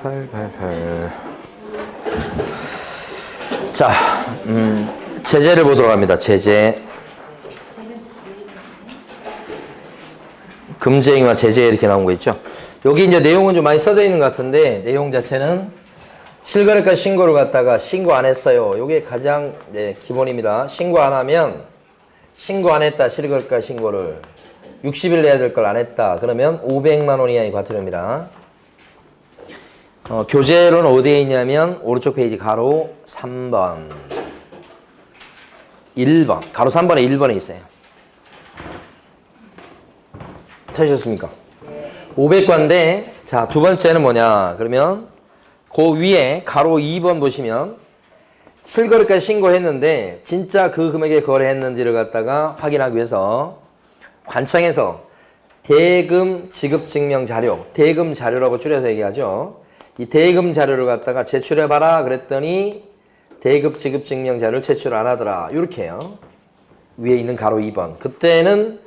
888. 자, 제재를 보도록 합니다. 제재. 금제행위와 제재 이렇게 나온 거 있죠. 여기 이제 내용은 좀 많이 써져 있는 것 같은데, 내용 자체는 실거래가 신고를 갖다가 신고 안 했어요. 이게 가장 기본입니다. 신고 안 하면, 신고 안 했다, 실거래가 신고를. 60일 내야 될 걸 안 했다. 그러면 500만 원 이하의 과태료입니다. 교재로는 어디에 있냐면, 오른쪽 페이지 가로 3번. 1번. 가로 3번에 1번에 있어요. 찾으셨습니까? 500과인데, 자, 두 번째는 뭐냐. 그러면, 그 위에 가로 2번 보시면, 실거래가 신고했는데, 진짜 그 금액에 거래했는지를 갖다가 확인하기 위해서, 관청에서 대금 지급 증명 자료, 대금 자료라고 줄여서 얘기하죠. 이 대금 자료를 갖다가 제출해봐라 그랬더니 대금 지급 증명 자료를 제출 안 하더라. 이렇게 해요. 위에 있는 가로 2번. 그때는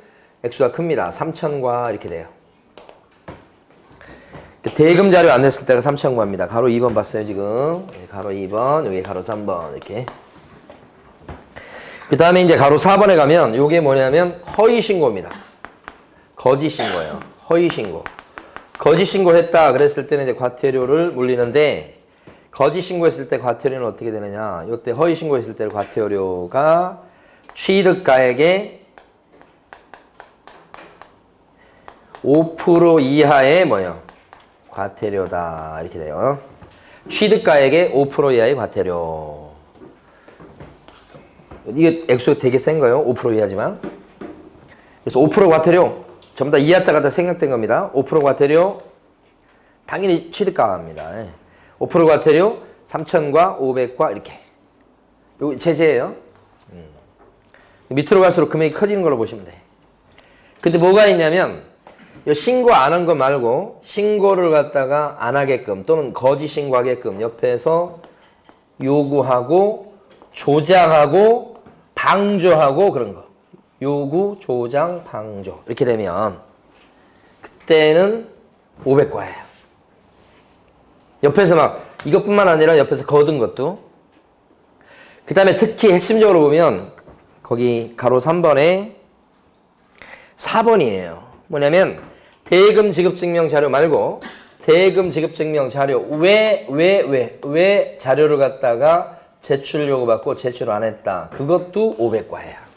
액수가 큽니다. 3,000과 이렇게 돼요. 대금 자료 안 냈을 때가 3,000과입니다. 가로 2번 봤어요, 지금. 가로 2번, 여기 가로 3번, 이렇게. 그 다음에 이제 가로 4번에 가면, 요게 뭐냐면, 허위신고입니다. 거짓신고예요. 허위신고. 거짓신고했다 그랬을 때는 이제 과태료를 물리는데, 거짓신고했을 때 과태료는 어떻게 되느냐. 요때 허위신고했을 때 과태료가 취득가액의 5% 이하의 뭐예요? 과태료다. 이렇게 돼요. 취득가액의 5% 이하의 과태료. 이게 액수가 되게 센 거예요. 5% 이하지만. 그래서 5% 과태료. 전부 다 이하자가 다 생략된 겁니다. 5% 과태료. 당연히 취득가입니다. 5% 과태료. 3,000과 500과 이렇게. 요 제재예요. 밑으로 갈수록 금액이 커지는 걸로 보시면 돼. 근데 뭐가 있냐면 신고 안 한 거 말고 신고를 갖다가 안 하게끔 또는 거짓 신고하게끔 옆에서 요구하고 조장하고 방조하고 그런 거. 요구, 조장, 방조. 이렇게 되면 그때는 500과예요. 옆에서 막 이것뿐만 아니라 옆에서 거둔 것도. 그 다음에 특히 핵심적으로 보면 거기 가로 3번에 4번이에요. 뭐냐면 대금 지급 증명 자료 말고 대금 지급 증명 자료 왜 자료를 갖다가 제출 요구받고 제출 안 했다. 그것도 500과예요.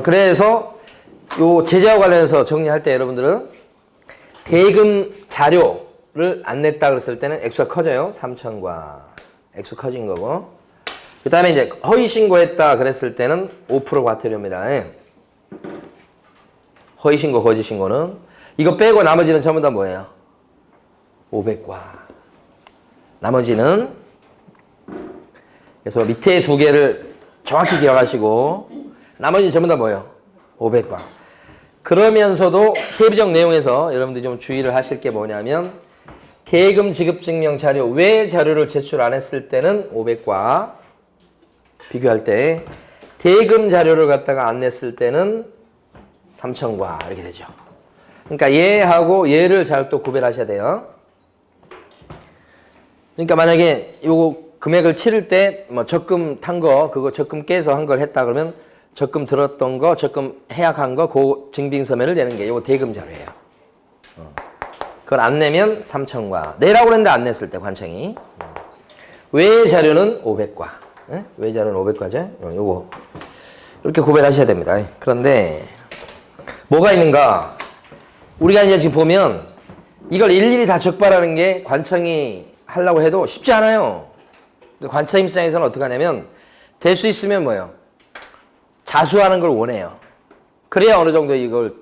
그래서 요 제재와 관련해서 정리할 때 여러분들은 대금 자료를 안 냈다 그랬을 때는 액수가 커져요. 3,000과. 액수 커진 거고. 그 다음에 이제 허위 신고했다 그랬을 때는 5% 과태료입니다. 허위 신고, 거짓 신고는. 이거 빼고 나머지는 전부 다 뭐예요? 500과. 나머지는 그래서 밑에 두 개를 정확히 기억하시고 나머지는 전부 다 뭐예요? 500과. 그러면서도 세부적 내용에서 여러분들이 좀 주의를 하실 게 뭐냐면 대금 지급 증명 자료 외 자료를 제출 안 했을 때는 500과 비교할 때 대금 자료를 갖다가 안 냈을 때는 3,000과 이렇게 되죠. 그러니까 얘하고 얘를 잘 또 구별하셔야 돼요. 그러니까 만약에 요거 금액을 치를 때 뭐 적금 탄 거 그거 적금 깨서 한 걸 했다 그러면 적금 들었던 거 적금 해약한 거 그 증빙서면을 내는 게 요거 대금 자료예요. 그걸 안 내면 3,000과. 내라고 그랬는데 안 냈을 때 관청이. 외 자료는 500과. 외 자료는 500과죠. 요거 이렇게 구별하셔야 됩니다. 그런데 뭐가 있는가? 우리가 이제 지금 보면 이걸 일일이 다 적발하는 게 관청이 하려고 해도 쉽지 않아요. 관청 입장에서는 어떻게 하냐면 될 수 있으면 뭐예요? 자수하는 걸 원해요. 그래야 어느 정도 이걸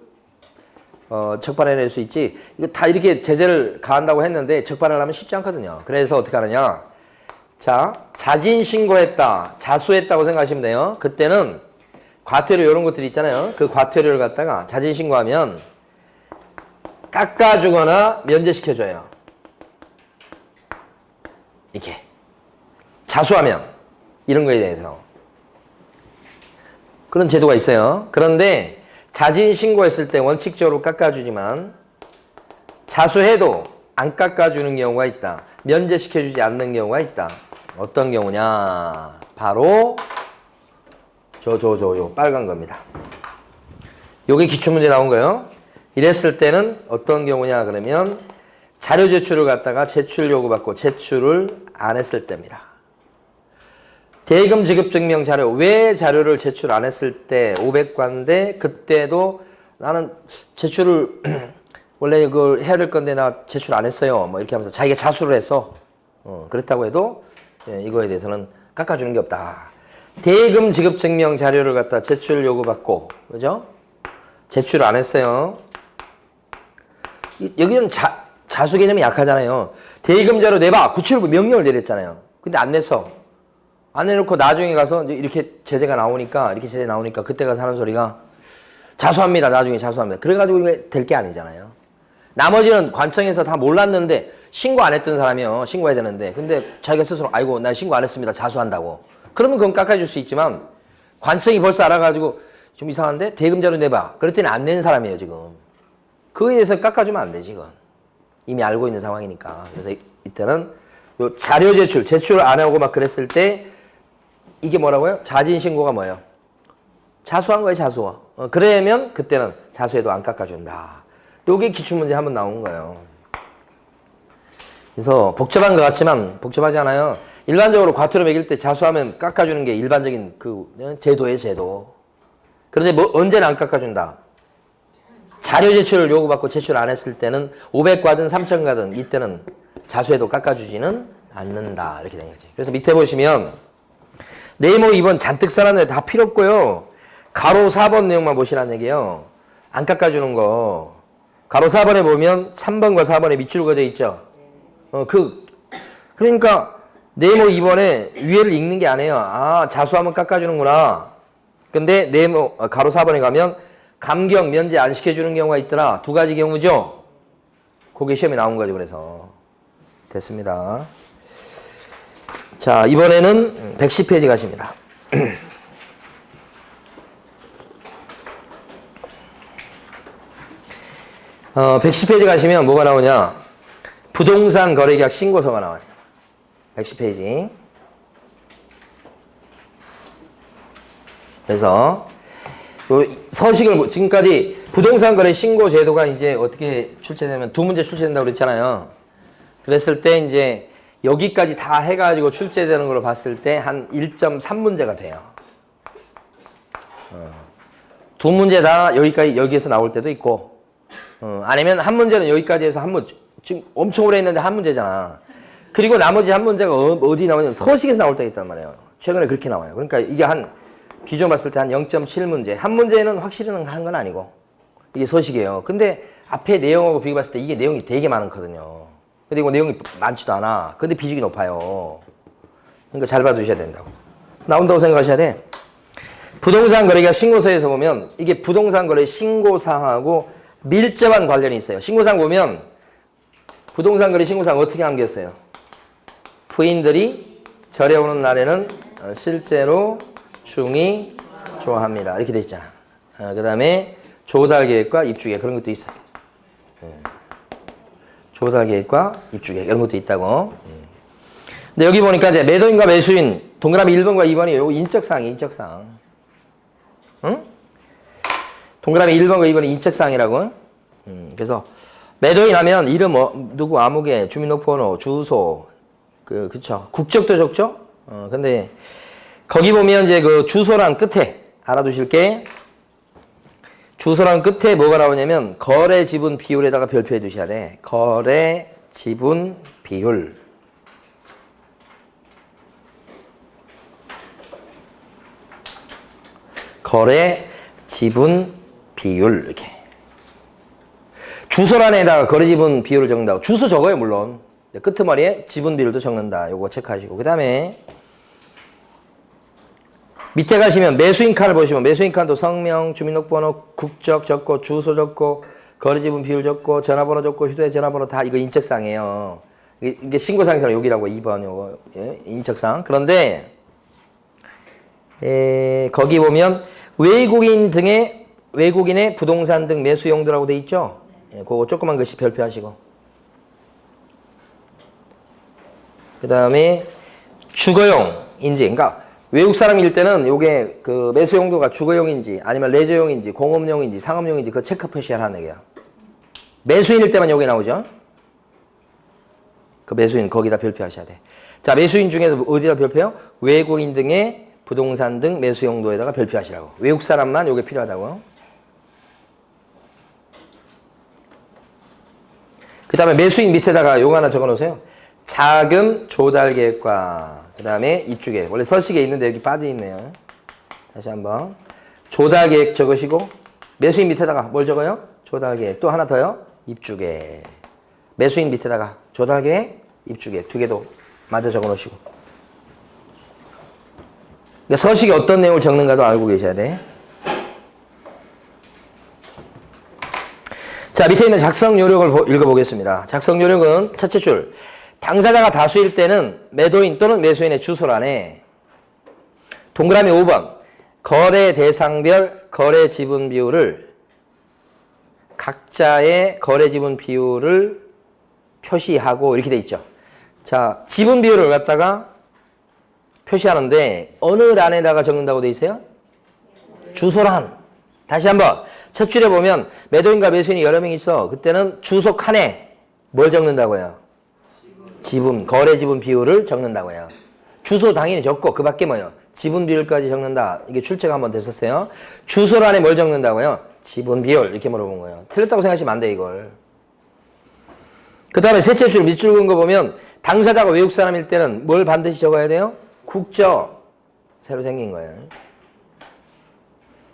적발해낼 수 있지. 이거 다 이렇게 제재를 가한다고 했는데 적발을 하면 쉽지 않거든요. 그래서 어떻게 하느냐? 자, 자진 신고했다, 자수했다고 생각하시면 돼요. 그때는 과태료 이런 것들이 있잖아요. 그 과태료를 갖다가 자진 신고하면 깎아주거나 면제시켜줘요. 이렇게. 자수하면 이런 거에 대해서. 그런 제도가 있어요. 그런데 자진 신고했을 때 원칙적으로 깎아주지만 자수해도 안 깎아주는 경우가 있다. 면제시켜주지 않는 경우가 있다. 어떤 경우냐? 바로 요 빨간 겁니다. 요게 기출문제 나온 거예요. 이랬을 때는 어떤 경우냐 그러면 자료 제출을 갖다가 제출 요구받고 제출을 안 했을 때입니다. 대금 지급 증명 자료, 왜 자료를 제출 안 했을 때 500관인데 그때도 나는 제출을 원래 그걸 해야 될 건데 나 제출 안 했어요. 뭐 이렇게 하면서 자기가 자수를 했어. 그랬다고 해도 이거에 대해서는 깎아주는 게 없다. 대금 지급 증명 자료를 갖다 제출 요구받고, 그죠? 제출 안 했어요. 여기는 자수 개념이 약하잖아요. 대금 자료 내봐. 구치일부 명령을 내렸잖아요. 근데 안 냈어. 안 내놓고 나중에 가서 이렇게 제재가 나오니까, 이렇게 제재 나오니까 그때 가서 하는 소리가 자수합니다. 나중에 자수합니다. 그래가지고 될 게 아니잖아요. 나머지는 관청에서 다 몰랐는데 신고 안 했던 사람이요. 신고해야 되는데. 근데 자기가 스스로 아이고 나 신고 안 했습니다. 자수한다고. 그러면 그건 깎아줄 수 있지만 관청이 벌써 알아가지고 좀 이상한데 대금 자료 내봐. 그랬더니 안 낸 사람이에요 지금. 그거에 대해서 깎아주면 안 되지 이건. 이미 알고 있는 상황이니까. 그래서 이때는 요 자료 제출 안 하고 막 그랬을 때 이게 뭐라고요? 자진신고가 뭐예요? 자수한 거예요 자수. 그러면 그때는 자수해도 안 깎아준다. 요게 기출문제 한번 나온 거예요. 그래서 복잡한 것 같지만 복잡하지 않아요. 일반적으로 과태료 매길 때 자수하면 깎아주는 게 일반적인 그 제도예요 제도. 그런데 뭐 언제는 안 깎아준다. 자료 제출을 요구받고 제출 안 했을 때는 500과든 3000과든 이때는 자수해도 깎아주지는 않는다. 이렇게 된 거지. 그래서 밑에 보시면 네모 2번 잔뜩 써놨는데 다 필요 없고요. 가로 4번 내용만 보시라는 얘기예요. 안 깎아주는 거. 가로 4번에 보면 3번과 4번에 밑줄 그어져 있죠. 그러니까 네모 2번에 위에를 읽는 게 아니에요. 아 자수하면 깎아주는구나. 근데 가로 4번에 가면 감경 면제 안 시켜주는 경우가 있더라. 두 가지 경우죠. 그게 시험에 나온 거죠. 그래서 됐습니다. 자 이번에는 110페이지 가십니다. 110페이지 가시면 뭐가 나오냐? 부동산 거래계약 신고서가 나와요. 110페이지. 그래서 서식을 지금까지 부동산 거래 신고 제도가 이제 어떻게 출제되면 두 문제 출제된다고 그랬잖아요. 그랬을 때 이제 여기까지 다 해가지고 출제되는 걸로 봤을 때 한 1.3문제가 돼요. 두 문제 다 여기에서 나올 때도 있고, 아니면 한 문제는 여기까지 해서 한 문제, 지금 엄청 오래 했는데 한 문제잖아. 그리고 나머지 한 문제가 어디 나오냐면 서식에서 나올 때가 있단 말이에요. 최근에 그렇게 나와요. 그러니까 이게 비교 봤을 때 한 0.7문제. 한 문제는 확실히 한 건 아니고, 이게 서식이에요. 근데 앞에 내용하고 비교 봤을 때 이게 내용이 되게 많거든요. 근데 이거 내용이 많지도 않아. 근데 비중이 높아요. 그러니까 잘 봐두셔야 된다고. 나온다고 생각하셔야 돼. 부동산 거래계약 신고서에서 보면 이게 부동산 거래 신고사항하고 밀접한 관련이 있어요. 신고사항 보면 부동산 거래 신고사항 어떻게 남겼어요? 부인들이 절에 오는 날에는 실제로 중이 좋아합니다. 이렇게 돼 있잖아. 그 다음에 조달계획과 입주계획 그런 것도 있었어. 조달계획과 입주계획 이런 것도 있다고. 근데 여기 보니까 이제 매도인과 매수인 동그라미 1번과 2번이 요 인적사항이 인적사항. 응? 동그라미 1번과 2번이 인적사항이라고. 그래서 매도인 하면 이름 누구 아무개 주민등록번호 주소 그쵸 국적도 적죠. 근데 거기 보면 이제 그 주소란 끝에 알아두실 게 주소란 끝에 뭐가 나오냐면 거래 지분 비율에다가 별표해 두셔야 돼. 거래 지분 비율. 거래 지분 비율 이렇게. 주소란에다가 거래 지분 비율을 적는다고. 주소 적어요 물론. 끄트머리에 지분 비율도 적는다. 요거 체크하시고. 그 다음에 밑에 가시면 매수인 칸을 보시면 매수인 칸도 성명, 주민등록번호, 국적 적고 주소 적고 거래 지분 비율 적고 전화번호 적고 휴대전화번호 다 이거 인적사항이에요. 이게 신고사항에서 여기라고 2번 요거 인적사항. 그런데 거기 보면 외국인의 부동산 등 매수 용도라고 돼 있죠. 그거 조그만 글씨 별표하시고 그 다음에 주거용인지, 그러니까 외국 사람일 때는 요게 그 매수 용도가 주거용인지 아니면 레저용인지 공업용인지 상업용인지 그 체크 표시를 하는 얘기야. 매수인일 때만 요게 나오죠. 그 매수인 거기다 별표하셔야 돼. 자, 매수인 중에서 어디다 별표요? 외국인 등의 부동산 등 매수 용도에다가 별표하시라고. 외국 사람만 요게 필요하다고. 그 다음에 매수인 밑에다가 요거 하나 적어 놓으세요. 자금 조달 계획과 그 다음에 입주 계획. 원래 서식에 있는데 여기 빠져 있네요. 다시 한번. 조달 계획 적으시고 매수인 밑에다가 뭘 적어요? 조달 계획. 또 하나 더요. 입주 계획. 매수인 밑에다가 조달 계획, 입주 계획 두 개도 마저 적어 놓으시고. 그러니까 서식에 어떤 내용을 적는가도 알고 계셔야 돼. 자, 밑에 있는 작성 요령을 읽어보겠습니다. 작성 요령은 첫째 줄. 당사자가 다수일 때는 매도인 또는 매수인의 주소란에 동그라미 5번 거래 대상별 거래 지분 비율을 각자의 거래 지분 비율을 표시하고 이렇게 돼 있죠. 자, 지분 비율을 갖다가 표시하는데 어느 란에다가 적는다고 돼 있어요? 주소란. 다시 한번 첫 줄에 보면 매도인과 매수인이 여러 명 있어. 그때는 주소 칸에 뭘 적는다고요? 지분, 거래 지분 비율을 적는다고요. 주소 당연히 적고 그 밖에 뭐요? 지분 비율까지 적는다. 이게 출제가 한번 됐었어요. 주소란에 뭘 적는다고요? 지분 비율 이렇게 물어본 거예요. 틀렸다고 생각하시면 안 돼 이걸. 그 다음에 셋째 줄 밑줄 그은 거 보면 당사자가 외국 사람일 때는 뭘 반드시 적어야 돼요? 국적. 새로 생긴 거예요.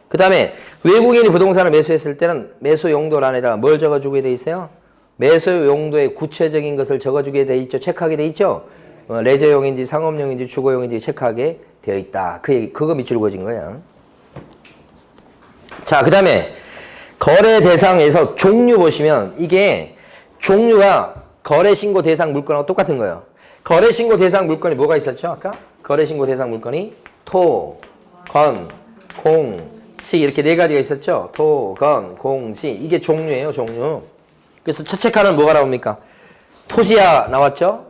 그 다음에 외국인이 부동산을 매수했을 때는 매수 용도란에다가 뭘 적어주게 돼 있어요? 매수 용도의 구체적인 것을 적어주게 돼 있죠. 체크하게 돼 있죠. 레저용인지 상업용인지 주거용인지 체크하게 되어 있다. 그거 밑줄 그어진 거예요. 자, 그 다음에 거래 대상에서 종류 보시면 이게 종류가 거래 신고 대상 물건하고 똑같은 거예요. 거래 신고 대상 물건이 뭐가 있었죠? 아까 거래 신고 대상 물건이 토, 건, 공, 시 이렇게 네 가지가 있었죠. 토, 건, 공, 시 이게 종류예요. 종류. 그래서 첫 체크하는 뭐가 나옵니까? 토지야 나왔죠?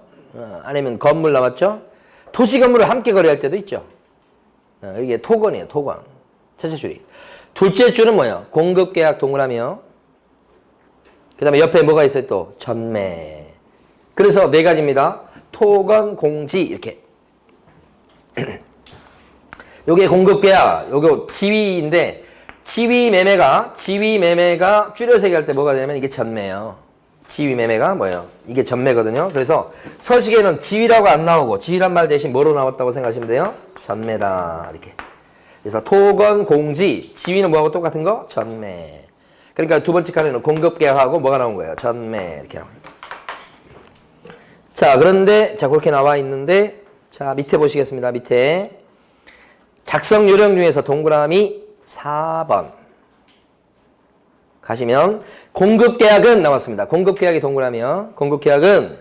아니면 건물 나왔죠? 토지 건물을 함께 거래할 때도 있죠. 이게 토건이에요. 토건. 첫째 줄이. 둘째 줄은 뭐예요? 공급계약 동그라미요. 그 다음에 옆에 뭐가 있어요? 또 전매. 그래서 네 가지입니다. 토건, 공지 이렇게. 요게 공급계약. 요거 지위인데 지위 매매가 줄여서 얘기할 때 뭐가 되냐면 이게 전매예요. 지위 매매가 뭐예요? 이게 전매거든요. 그래서 서식에는 지위라고 안 나오고 지위란 말 대신 뭐로 나왔다고 생각하시면 돼요? 전매다 이렇게. 그래서 토건, 공지, 지위는 뭐하고 똑같은 거? 전매. 그러니까 두 번째 칸에는 공급계약하고 뭐가 나온 거예요? 전매 이렇게 나와요. 자, 그런데 자 그렇게 나와 있는데 자 밑에 보시겠습니다. 밑에 작성 요령 중에서 동그라미 4번 가시면 공급계약은 나왔습니다. 공급계약이 동그라미요. 공급계약은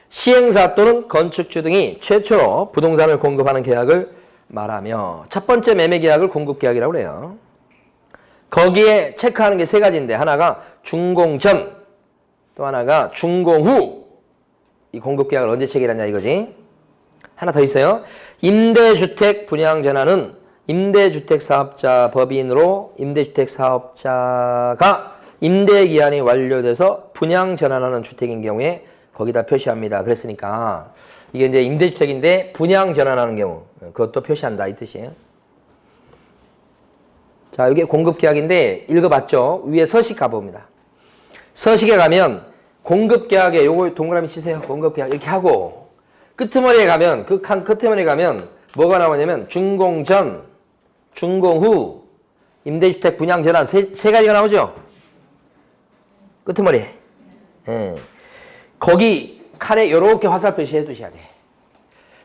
시행사 또는 건축주 등이 최초로 부동산을 공급하는 계약을 말하며 첫 번째 매매계약을 공급계약이라고 그래요. 거기에 체크하는 게 세 가지인데 하나가 준공 전, 또 하나가 준공 후. 이 공급계약을 언제 체결하냐 이거지. 하나 더 있어요. 임대주택 분양 전환은 임대주택 사업자 법인으로 임대주택 사업자가 임대기한이 완료돼서 분양 전환하는 주택인 경우에 거기다 표시합니다. 그랬으니까 이게 이제 임대주택인데 분양 전환하는 경우 그것도 표시한다 이 뜻이에요. 자, 이게 공급계약인데 읽어봤죠? 위에 서식 가봅니다. 서식에 가면 공급계약에 요거 동그라미 치세요. 공급계약 이렇게 하고 끄트머리에 가면 그 칸 끄트머리에 가면 뭐가 나오냐면 준공 전, 준공 후, 임대주택 분양 전환 세 가지가 나오죠? 끄트머리에. 거기 칸에 이렇게 화살 표시해 두셔야 돼.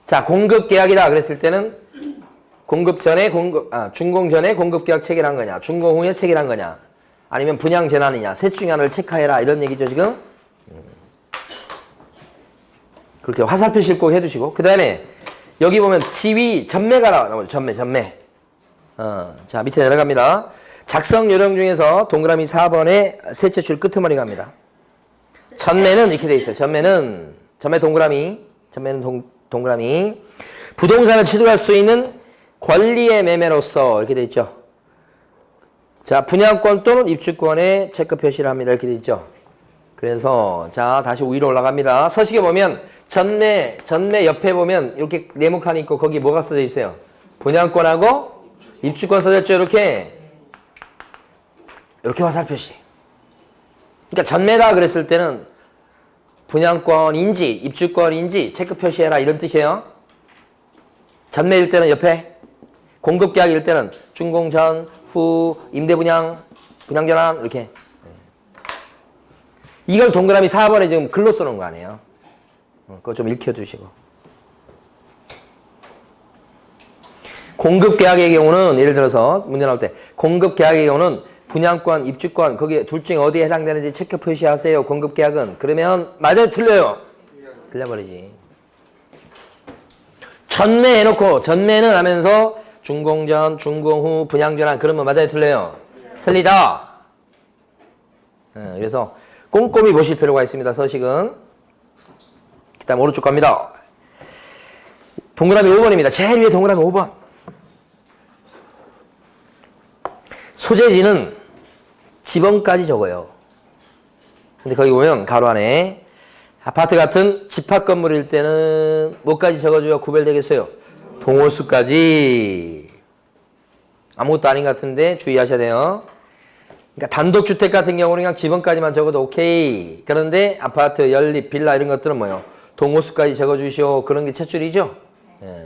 자, 공급계약이다 그랬을 때는 준공 전에 공급계약 체결한 거냐, 준공 후에 체결한 거냐, 아니면 분양 전환이냐, 셋 중에 하나를 체크해라 이런 얘기죠 지금. 그렇게 화살 표시를 꼭 해두시고 그 다음에 여기 보면 지위 전매가 나오죠. 전매. 자, 밑에 내려갑니다. 작성 요령 중에서 동그라미 4번에 셋째 줄 끄트머리 갑니다. 전매는 이렇게 돼 있어요. 전매 동그라미. 전매는 동그라미. 부동산을 취득할 수 있는 권리의 매매로서 이렇게 돼 있죠. 자, 분양권 또는 입주권에 체크 표시를 합니다. 이렇게 돼 있죠. 그래서 자, 다시 위로 올라갑니다. 서식에 보면 전매 옆에 보면 이렇게 네모칸이 있고 거기 뭐가 써져 있어요? 분양권하고 입주권 써졌죠. 이렇게 화살 표시. 그러니까 전매다 그랬을 때는 분양권인지 입주권인지 체크 표시해라 이런 뜻이에요. 전매일 때는 옆에, 공급계약일 때는 준공 전, 후, 임대분양, 분양전환 이렇게. 이걸 동그라미 4번에 지금 글로 써놓은 거 아니에요. 그거 좀 익혀주시고. 공급계약의 경우는 예를 들어서 문제 나올 때 공급계약의 경우는 분양권, 입주권 거기에 둘 중에 어디에 해당되는지 체크 표시하세요. 공급계약은. 그러면 맞아요? 틀려요? 틀려버리지. 전매 해놓고 전매는 하면서 준공전, 준공후, 분양전환 그러면 맞아요? 틀려요? 틀리다. 그래서 꼼꼼히 보실 필요가 있습니다. 서식은. 그 다음 오른쪽 갑니다. 동그라미 5번입니다. 제일 위에 동그라미 5번. 소재지는 지번까지 적어요. 근데 거기 보면 가로 안에 아파트 같은 집합 건물일 때는 뭐까지 적어줘야 구별되겠어요? 동호수까지. 아무것도 아닌 것 같은데 주의하셔야 돼요. 그러니까 단독주택 같은 경우는 그냥 지번까지만 적어도 오케이. 그런데 아파트, 연립, 빌라 이런 것들은 뭐예요? 동호수까지 적어주시오. 그런 게 첫 줄이죠?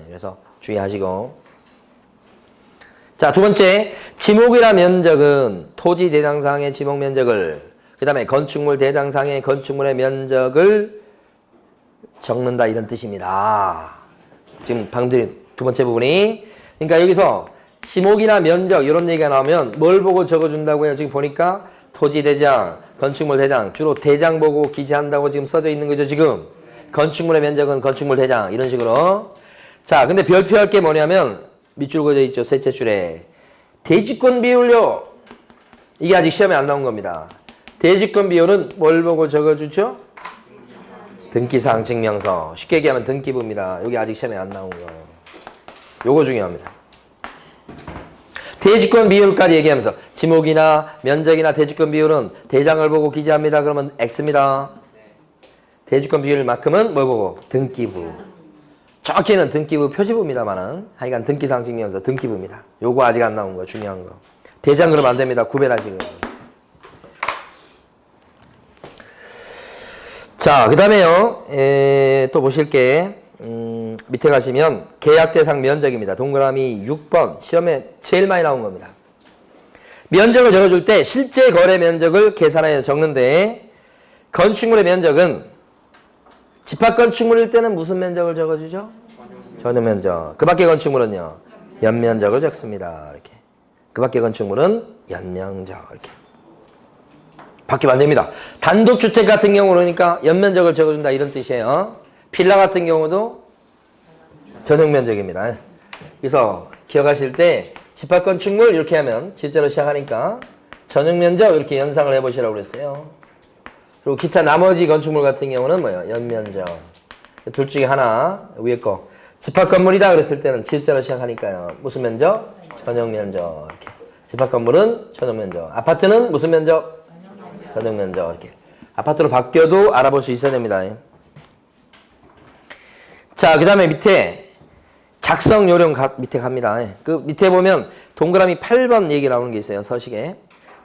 그래서 주의하시고. 자, 두 번째, 지목이라 면적은 토지 대장상의 지목 면적을, 그 다음에 건축물 대장상의 건축물의 면적을 적는다 이런 뜻입니다. 지금 방금 드린 두 번째 부분이. 그러니까 여기서 지목이나 면적 이런 얘기가 나오면 뭘 보고 적어준다고요? 지금 보니까 토지 대장, 건축물 대장, 주로 대장 보고 기재한다고 지금 써져 있는 거죠. 지금 건축물의 면적은 건축물 대장 이런 식으로. 자, 근데 별표할 게 뭐냐면 밑줄 그어져 있죠. 셋째 줄에 대지권 비율요. 이게 아직 시험에 안 나온 겁니다. 대지권 비율은 뭘 보고 적어주죠? 등기사항 증명서. 쉽게 얘기하면 등기부입니다. 여기 아직 시험에 안 나온 거. 요거 중요합니다. 대지권 비율까지 얘기하면서 지목이나 면적이나 대지권 비율은 대장을 보고 기재합니다. 그러면 X입니다. 대지권 비율만큼은 뭘 보고? 등기부. 정확히는 등기부 표지부입니다만은 하여간 등기사항 증명서 등기부입니다. 요거 아직 안 나온 거 중요한 거. 대장 그러면 안 됩니다. 구별하시고. 자, 그 다음에요. 또 보실 게 밑에 가시면 계약 대상 면적입니다. 동그라미 6번 시험에 제일 많이 나온 겁니다. 면적을 적어줄 때 실제 거래 면적을 계산하여 적는데 건축물의 면적은 집합 건축물일 때는 무슨 면적을 적어주죠? 전용 면적. 그 밖의 건축물은요? 연면적을 적습니다. 이렇게. 그 밖의 건축물은 연면적. 이렇게. 바뀌면 안 됩니다. 단독주택 같은 경우 그러니까 연면적을 적어준다 이런 뜻이에요. 빌라 같은 경우도 전용 면적입니다. 그래서 기억하실 때 집합 건축물 이렇게 하면 질자로 시작하니까 전용 면적 이렇게 연상을 해보시라고 그랬어요. 그리고 기타 나머지 건축물 같은 경우는 뭐예요? 연면적. 둘 중에 하나 위에 거. 집합 건물이다 그랬을 때는 질자로 시작하니까요. 무슨 면적? 전용 면적. 이렇게. 집합 건물은 전용 면적. 아파트는 무슨 면적? 전용 면적. 이렇게. 아파트로 바뀌어도 알아볼 수 있어야 됩니다. 자, 그 다음에 밑에 작성 요령 밑에 갑니다. 그 밑에 보면 동그라미 8번 얘기 나오는 게 있어요. 서식에.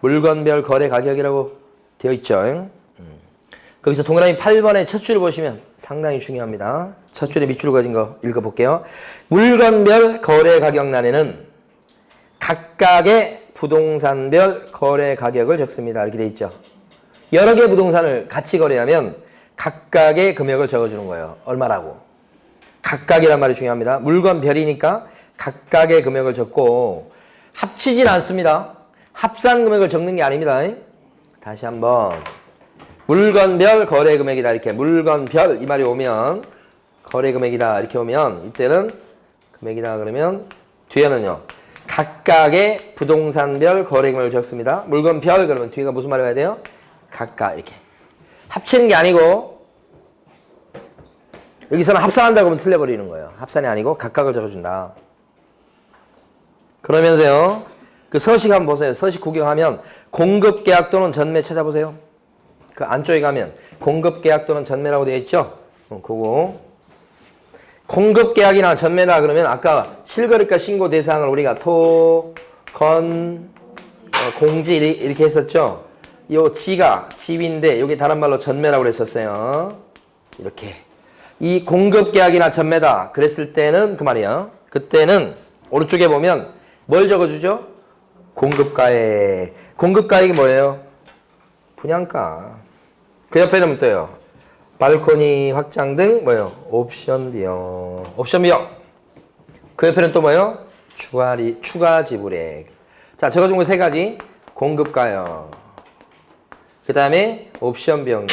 물건별 거래 가격이라고 되어 있죠. 거기서 동그라미 8번의 첫 줄을 보시면 상당히 중요합니다. 첫 줄에 밑줄 그어진 거 읽어볼게요. 물건별 거래 가격란에는 각각의 부동산별 거래 가격을 적습니다. 이렇게 돼 있죠. 여러 개 부동산을 같이 거래하면 각각의 금액을 적어주는 거예요. 얼마라고. 각각이란 말이 중요합니다. 물건별이니까 각각의 금액을 적고 합치진 않습니다. 합산 금액을 적는 게 아닙니다. 다시 한번. 물건별 거래 금액이다. 이렇게 물건별 이 말이 오면 거래 금액이다. 이렇게 오면 이때는 금액이다. 그러면 뒤에는요. 각각의 부동산별 거래 금액을 적습니다. 물건별 그러면 뒤에가 무슨 말이 와야 돼요? 각각 이렇게. 합치는 게 아니고 여기서는 합산한다고 하면 틀려버리는 거예요. 합산이 아니고 각각을 적어준다. 그러면서요. 그 서식 한번 보세요. 서식 구경하면 공급계약 또는 전매 찾아보세요. 그 안쪽에 가면 공급계약 또는 전매라고 되어 있죠. 그거 공급계약이나 전매라 그러면 아까 실거래가 신고 대상을 우리가 토, 건, 공지 이렇게 했었죠. 요 지가 집인데 여기 다른 말로 전매라고 그랬었어요. 이렇게 이 공급계약이나 전매다 그랬을 때는 그 말이야. 그때는 오른쪽에 보면 뭘 적어주죠? 공급가액. 공급가액이 뭐예요? 분양가. 그 옆에는 또요. 발코니 확장 등 뭐예요? 옵션 비용. 옵션 비용. 그 옆에는 또 뭐예요? 추가 지불액. 자, 적어준 거 세 가지. 공급가요. 그 다음에 옵션 비용요.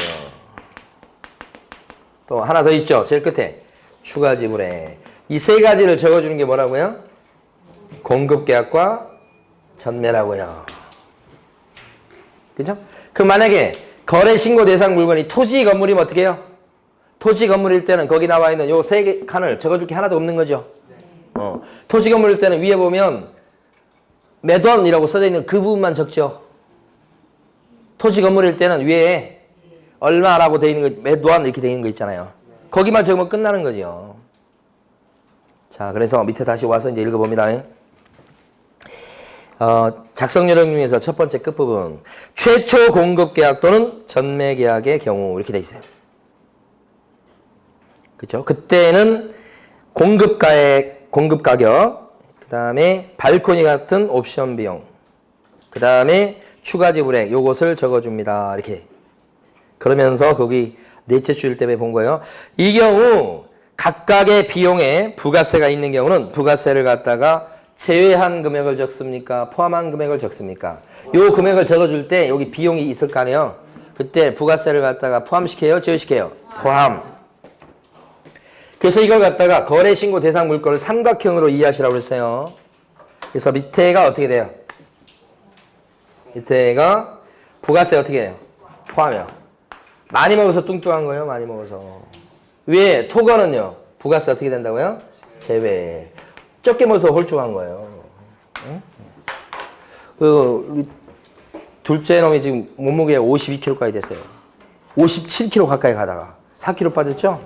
또 하나 더 있죠. 제일 끝에 추가 지불액. 이 세 가지를 적어주는 게 뭐라고요? 공급계약과 전매라고요. 그죠? 그럼 만약에 거래 신고 대상 물건이 토지 건물이면 어떻게 해요? 토지 건물일 때는 거기 나와 있는 요 세 칸을 적어줄 게 하나도 없는 거죠. 토지 건물일 때는 위에 보면 매도원이라고 써져 있는 그 부분만 적죠. 토지 건물일 때는 위에 얼마라고 되어 있는 거, 매도원 이렇게 되어 있는 거 있잖아요. 거기만 적으면 끝나는 거죠. 자, 그래서 밑에 다시 와서 이제 읽어봅니다. 작성 요령 중에서 첫 번째 끝부분. 최초 공급 계약 또는 전매 계약의 경우 이렇게 돼 있어요. 그죠? 그때는 공급가액, 공급가격, 그 다음에 발코니 같은 옵션 비용, 그 다음에 추가 지불액, 요것을 적어줍니다. 이렇게. 그러면서 거기 넷째 주일 때문에 본 거예요. 이 경우 각각의 비용에 부가세가 있는 경우는 부가세를 갖다가 제외한 금액을 적습니까? 포함한 금액을 적습니까? 요 금액을 적어줄 때 여기 비용이 있을 거 아니에요? 그때 부가세를 갖다가 포함시켜요? 제외시켜요? 포함. 그래서 이걸 갖다가 거래신고 대상 물건을 삼각형으로 이해하시라고 그랬어요. 그래서 밑에가 어떻게 돼요? 밑에가 부가세 어떻게 해요? 포함이요. 많이 먹어서 뚱뚱한 거예요? 많이 먹어서. 위에 토건은요? 부가세 어떻게 된다고요? 제외. 적게 먹어서 홀쭉한 거예요. 응? 우리 둘째 놈이 지금 몸무게가 52kg까지 됐어요. 57kg 가까이 가다가 4kg 빠졌죠?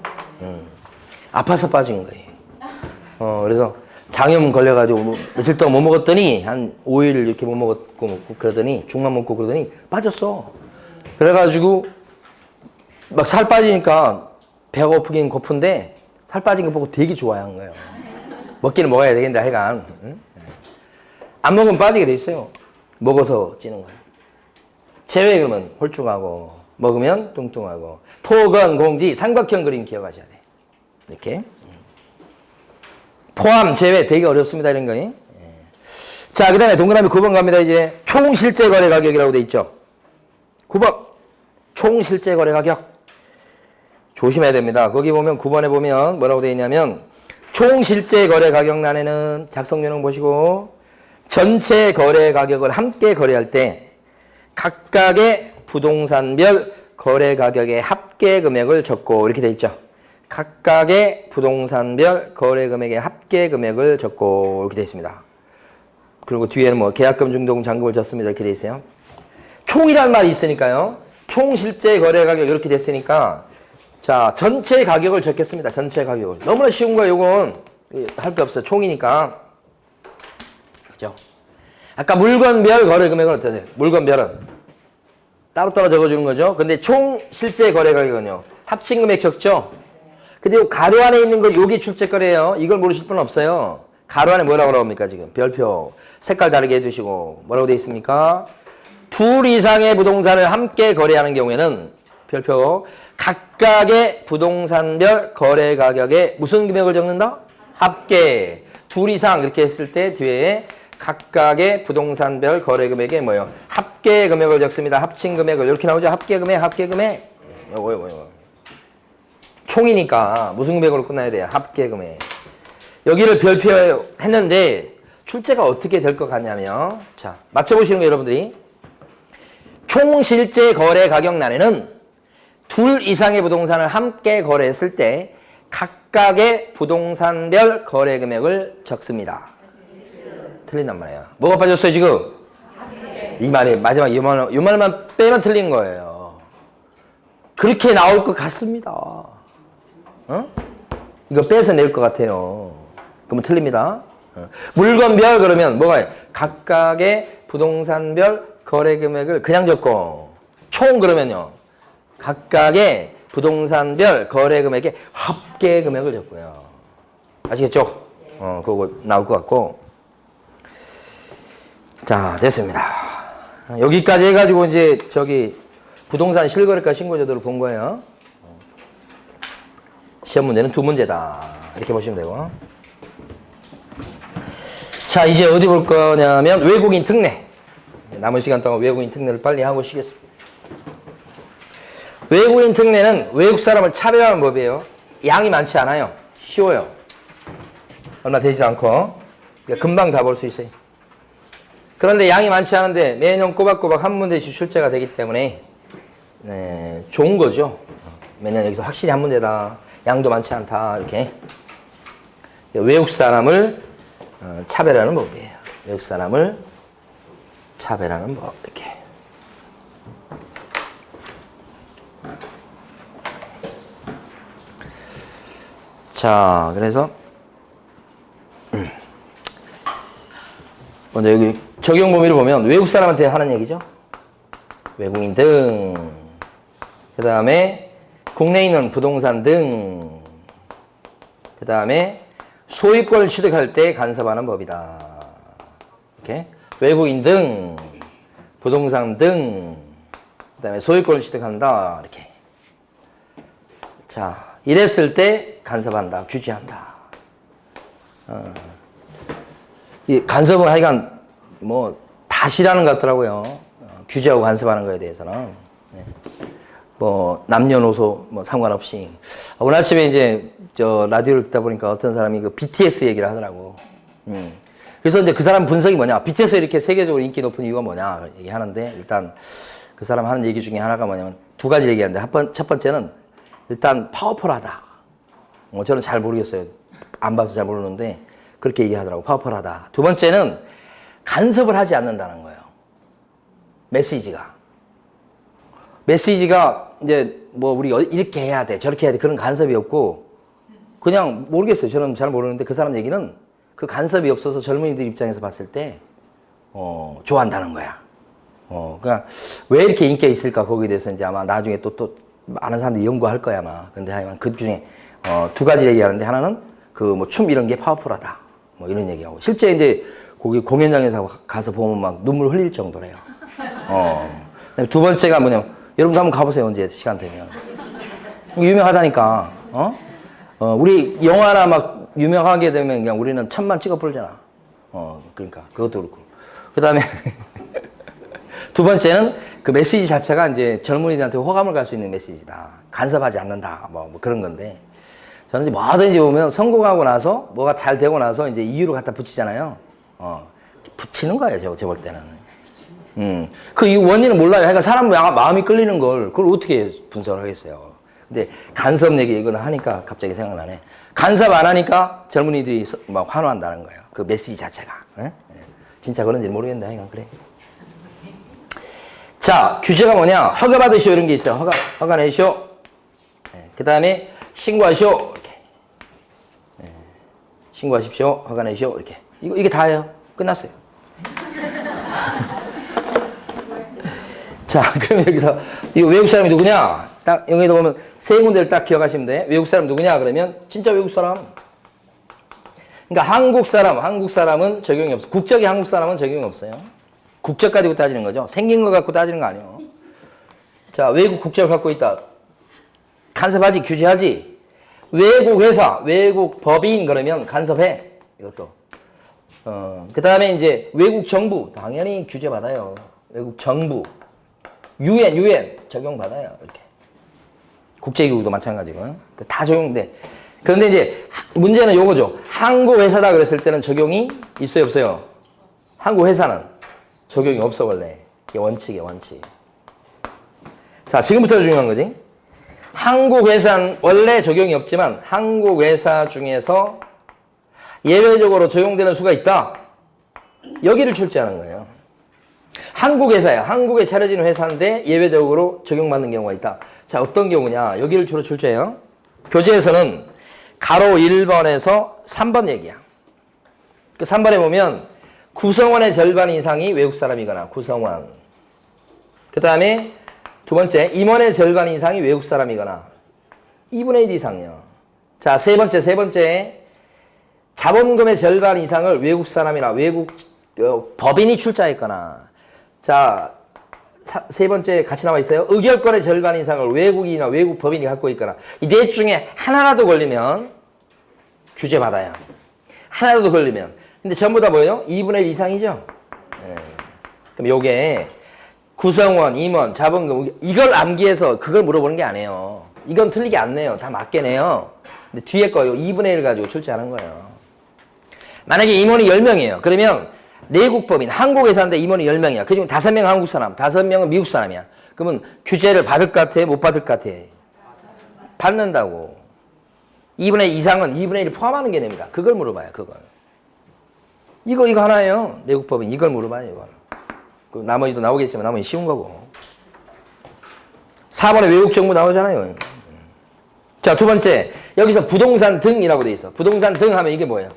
아파서 빠진 거예요. 그래서 장염 걸려가지고 며칠 동안 못 먹었더니 한 5일 이렇게 못 먹고 그러더니 죽만 먹고 그러더니 빠졌어. 그래가지고 막 살 빠지니까 배가 고프긴 고픈데 살 빠진 거 보고 되게 좋아한 거예요. 먹기는 먹어야 되겠는데 하여간. 응? 안 먹으면 빠지게 돼 있어요. 먹어서 찌는 거예요. 제외 그러면 홀쭉하고 먹으면 뚱뚱하고. 토건 공지 삼각형 그림 기억하셔야 돼. 이렇게. 포함 제외 되게 어렵습니다. 이런 거. 자, 그 다음에 동그라미 9번 갑니다. 이제 총 실제 거래 가격이라고 돼 있죠. 9번 총 실제 거래 가격. 조심해야 됩니다. 거기 보면 9번에 보면 뭐라고 돼 있냐면 총 실제 거래 가격란에는 작성 요령 보시고 전체 거래 가격을 함께 거래할 때 각각의 부동산별 거래 가격의 합계 금액을 적고 이렇게 돼 있죠. 각각의 부동산별 거래 금액의 합계 금액을 적고 이렇게 돼 있습니다. 그리고 뒤에는 뭐 계약금, 중도금, 잔금을 적습니다. 이렇게 돼 있어요. 총이란 말이 있으니까요. 총 실제 거래 가격 이렇게 됐으니까 자, 전체 가격을 적겠습니다. 전체 가격을. 너무나 쉬운 거예요, 요건. 할 게 없어요. 총이니까. 그죠? 아까 물건별 거래 금액은 어떠세요? 물건별은 따로따로 적어주는 거죠. 근데 총 실제 거래 가격은요. 합친 금액 적죠? 근데 요 가로 안에 있는 걸 요게 출제 거래예요. 이걸 모르실 분은 없어요. 가로 안에 뭐라고 나옵니까, 지금? 별표. 색깔 다르게 해주시고. 뭐라고 되어 있습니까? 둘 이상의 부동산을 함께 거래하는 경우에는 별표. 각각의 부동산별 거래 가격에 무슨 금액을 적는다? 합계. 둘 이상 이렇게 했을 때 뒤에 각각의 부동산별 거래 금액에 뭐예요? 합계 금액을 적습니다. 합친 금액을 이렇게 나오죠. 합계 금액, 합계 금액. 요거. 총이니까 무슨 금액으로 끝나야 돼요? 합계 금액. 여기를 별표했는데 출제가 어떻게 될 것 같냐면 자, 맞춰보시는 거 여러분들이 총 실제 거래 가격란에는 둘 이상의 부동산을 함께 거래했을 때 각각의 부동산별 거래 금액을 적습니다. 틀린단 말이에요. 뭐가 빠졌어요, 지금? 이 말이 마지막 이 말만 빼면 틀린 거예요. 그렇게 나올 것 같습니다. 어? 이거 빼서 낼 것 같아요. 그러면 틀립니다. 물건별 그러면 뭐가 각각의 부동산별 거래 금액을 그냥 적고 총 그러면요. 각각의 부동산별 거래 금액의 합계 금액을 적고요. 아시겠죠? 그거 나올 것 같고. 자, 됐습니다. 여기까지 해가지고 이제 저기 부동산 실거래가 신고제도를 본 거예요. 시험 문제는 두 문제다. 이렇게 보시면 되고. 자, 이제 어디 볼 거냐면 외국인 특례. 남은 시간 동안 외국인 특례를 빨리 하고 쉬겠습니다. 외국인 특례는 외국 사람을 차별하는 법이에요. 양이 많지 않아요. 쉬워요. 얼마 되지 않고 금방 다 볼 수 있어요. 그런데 양이 많지 않은데 매년 꼬박꼬박 한 문제씩 출제가 되기 때문에 좋은 거죠. 매년 여기서 확실히 한 문제다. 양도 많지 않다. 이렇게 외국 사람을 차별하는 법이에요. 외국 사람을 차별하는 법. 이렇게. 자, 그래서 먼저 여기 적용 범위를 보면 외국 사람한테 하는 얘기죠. 외국인 등. 그 다음에 국내에 있는 부동산 등. 그 다음에 소유권을 취득할 때 간섭하는 법이다. 이렇게 외국인 등, 부동산 등, 그 다음에 소유권을 취득한다. 이렇게. 자, 이랬을 때 간섭한다, 규제한다. 이 간섭은 하여간 다 싫어하는 것 같더라고요. 규제하고 간섭하는 거에 대해서는. 남녀노소 상관없이. 오늘 아침에 이제 저 라디오를 듣다 보니까 어떤 사람이 그 BTS 얘기를 하더라고. 그래서 이제 그 사람 분석이 뭐냐. BTS 이렇게 세계적으로 인기 높은 이유가 뭐냐 얘기하는데, 일단 그 사람 하는 얘기 중에 하나가 뭐냐면 두 가지 얘기하는데, 첫 번째는 일단 파워풀하다. 저는 잘 모르겠어요. 안 봐서 잘 모르는데 그렇게 얘기하더라고. 파워풀하다. 두 번째는 간섭을 하지 않는다는 거예요. 메시지가 이제 우리 이렇게 해야 돼, 저렇게 해야 돼, 그런 간섭이 없고, 그냥 모르겠어요. 저는 잘 모르는데 그 사람 얘기는 그 간섭이 없어서 젊은이들 입장에서 봤을 때 좋아한다는 거야. 그러니까 왜 이렇게 인기가 있을까, 거기에 대해서 이제 아마 나중에 또 많은 사람들이 연구할 거야 아마. 근데 하여간 그 중에 두 가지 얘기하는데, 하나는 춤 이런 게 파워풀하다, 이런 얘기하고, 실제 이제 거기 공연장에서 가서 보면 막 눈물 흘릴 정도래요. 두 번째가 뭐냐면, 여러분도 한번 가보세요. 언제 시간 되면. 유명하다니까. 우리 영화나 막 유명하게 되면 그냥 우리는 천만 찍어 부르잖아. 그러니까 그것도 그렇고. 그 다음에 두 번째는 그 메시지 자체가 이제 젊은이들한테 호감을 갈 수 있는 메시지다. 간섭하지 않는다. 뭐 그런 건데, 저는 이제 뭐든지 보면 성공하고 나서 뭐가 잘 되고 나서 이제 이유를 갖다 붙이잖아요. 붙이는 거예요. 제가 볼 때는. 그 이 원인은 몰라요. 그러니까 사람 마음이 끌리는 걸 그걸 어떻게 분석을 하겠어요. 근데 간섭 얘기 이거는 하니까 갑자기 생각나네. 간섭 안 하니까 젊은이들이 막 환호한다는 거예요. 그 메시지 자체가. 진짜 그런지 모르겠는데 하여간 그래. 자, 규제가 뭐냐? 허가 받으시오 이런 게 있어요. 허가 내시오. 그 다음에 신고하시오. 이렇게. 신고하십시오. 허가 내시오. 이렇게. 이게 다예요. 끝났어요. 자, 그럼 여기서 이 외국 사람이 누구냐? 딱 여기다 보면 세 군데를 딱 기억하시면 돼. 외국 사람 누구냐? 그러면 진짜 외국 사람. 그러니까 한국 사람은 적용이 없어. 국적이 한국 사람은 적용이 없어요. 국적 가지고 따지는 거죠. 생긴 거 갖고 따지는 거 아니에요. 자, 외국 국적을 갖고 있다. 간섭하지, 규제하지. 외국 회사, 외국 법인 그러면 간섭해. 이것도. 그 다음에 이제 외국 정부 당연히 규제 받아요. 외국 정부. UN 적용받아요. 이렇게. 국제기구도 마찬가지고. 다 적용돼. 그런데 이제 문제는 요거죠. 한국 회사다 그랬을 때는 적용이 있어요, 없어요? 한국 회사는 적용이 없어, 원래. 이게 원칙이에요, 원칙. 자, 지금부터 중요한 거지. 한국 회사는 원래 적용이 없지만 한국 회사 중에서 예외적으로 적용되는 수가 있다. 여기를 출제하는 거예요. 한국 회사야. 한국에 차려진 회사인데 예외적으로 적용받는 경우가 있다. 자, 어떤 경우냐? 여기를 주로 출제해요. 교재에서는 가로 1번에서 3번 얘기야. 그 3번에 보면 구성원의 절반 이상이 외국 사람이거나 구성원. 그 다음에 두 번째, 임원의 절반 이상이 외국 사람이거나 2분의 1 이상이요. 자, 세 번째. 자본금의 절반 이상을 외국 사람이나 외국 법인이 출자했거나. 자, 세 번째 같이 나와 있어요. 의결권의 절반 이상을 외국인이나 외국 법인이 갖고 있거나. 이 넷 중에 하나라도 걸리면 규제 받아요. 하나라도 걸리면. 근데 전부 다 뭐예요? 2분의 1 이상이죠? 네. 그럼 요게 구성원, 임원, 자본금 이걸 암기해서 그걸 물어보는 게 아니에요. 이건 틀리게 안 내요. 다 맞게 내요. 근데 뒤에 거요. 2분의 1 가지고 출제하는 거예요. 만약에 임원이 10명이에요. 그러면 내국 법인, 한국 회사인데 임원이 10명이야. 그중 5명 한국 사람, 5명은 미국 사람이야. 그러면 규제를 받을 것 같아? 못 받을 것 같아? 받는다고. 2분의 1 이상은 2분의 1을 포함하는 개념이다. 그걸 물어봐요. 그걸. 이거 하나예요. 내국 법인. 이걸 물어봐요. 이걸. 그 나머지도 나오겠지만 나머지 쉬운 거고. 4번에 외국 정부 나오잖아요. 자, 두 번째. 여기서 부동산 등이라고 돼 있어. 부동산 등 하면 이게 뭐예요?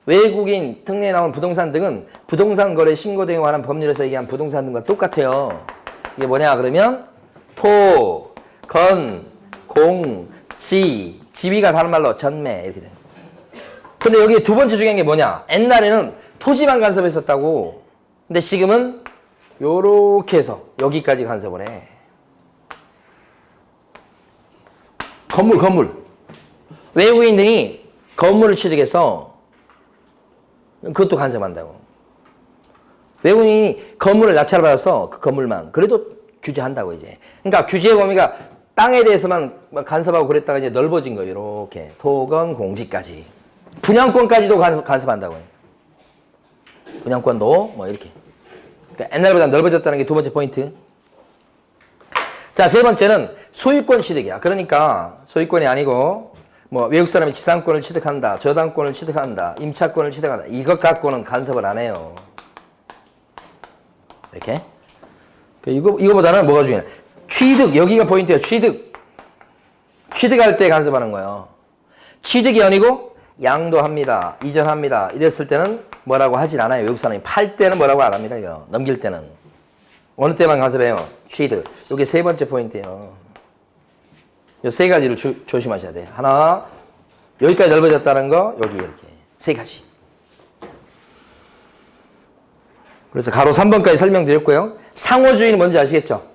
외국인 특례에 나오는 부동산 등은 부동산 거래 신고 등에 관한 법률에서 얘기한 부동산 등과 똑같아요. 이게 뭐냐 그러면 토, 건, 공, 지, 지위가 다른 말로 전매 이렇게 돼요. 근데 여기 두 번째 중요한 게 뭐냐? 옛날에는 토지만 간섭했었다고. 근데 지금은 요렇게 해서 여기까지 간섭을 해. 건물. 외국인들이 건물을 취득해서 그것도 간섭한다고. 외국인이 건물을 낙찰을 받아서 그 건물만 그래도 규제한다고 이제. 그러니까 규제 범위가 땅에 대해서만 간섭하고 그랬다가 이제 넓어진 거예요. 이렇게 토건 공지까지. 분양권까지도 간섭한다고 해요. 분양권도 뭐 이렇게. 그러니까 옛날보다 넓어졌다는 게 두 번째 포인트. 자, 세 번째는 소유권 취득이야. 그러니까 소유권이 아니고 뭐 외국 사람이 지상권을 취득한다, 저당권을 취득한다, 임차권을 취득한다. 이것 갖고는 간섭을 안 해요. 이렇게. 이거보다는 뭐가 중요해? 취득. 여기가 포인트예요. 취득. 취득할 때 간섭하는 거예요. 취득이 아니고 양도합니다, 이전합니다. 이랬을 때는 뭐라고 하진 않아요. 외국 사람이 팔 때는 뭐라고 안 합니다. 이거 넘길 때는. 어느 때만 간섭해요? 취득. 이게 세 번째 포인트예요. 이 세 가지를 조심하셔야 돼요. 하나, 여기까지 넓어졌다는 거, 여기 이렇게. 세 가지. 그래서 가로 3번까지 설명드렸고요. 상호주의는 뭔지 아시겠죠?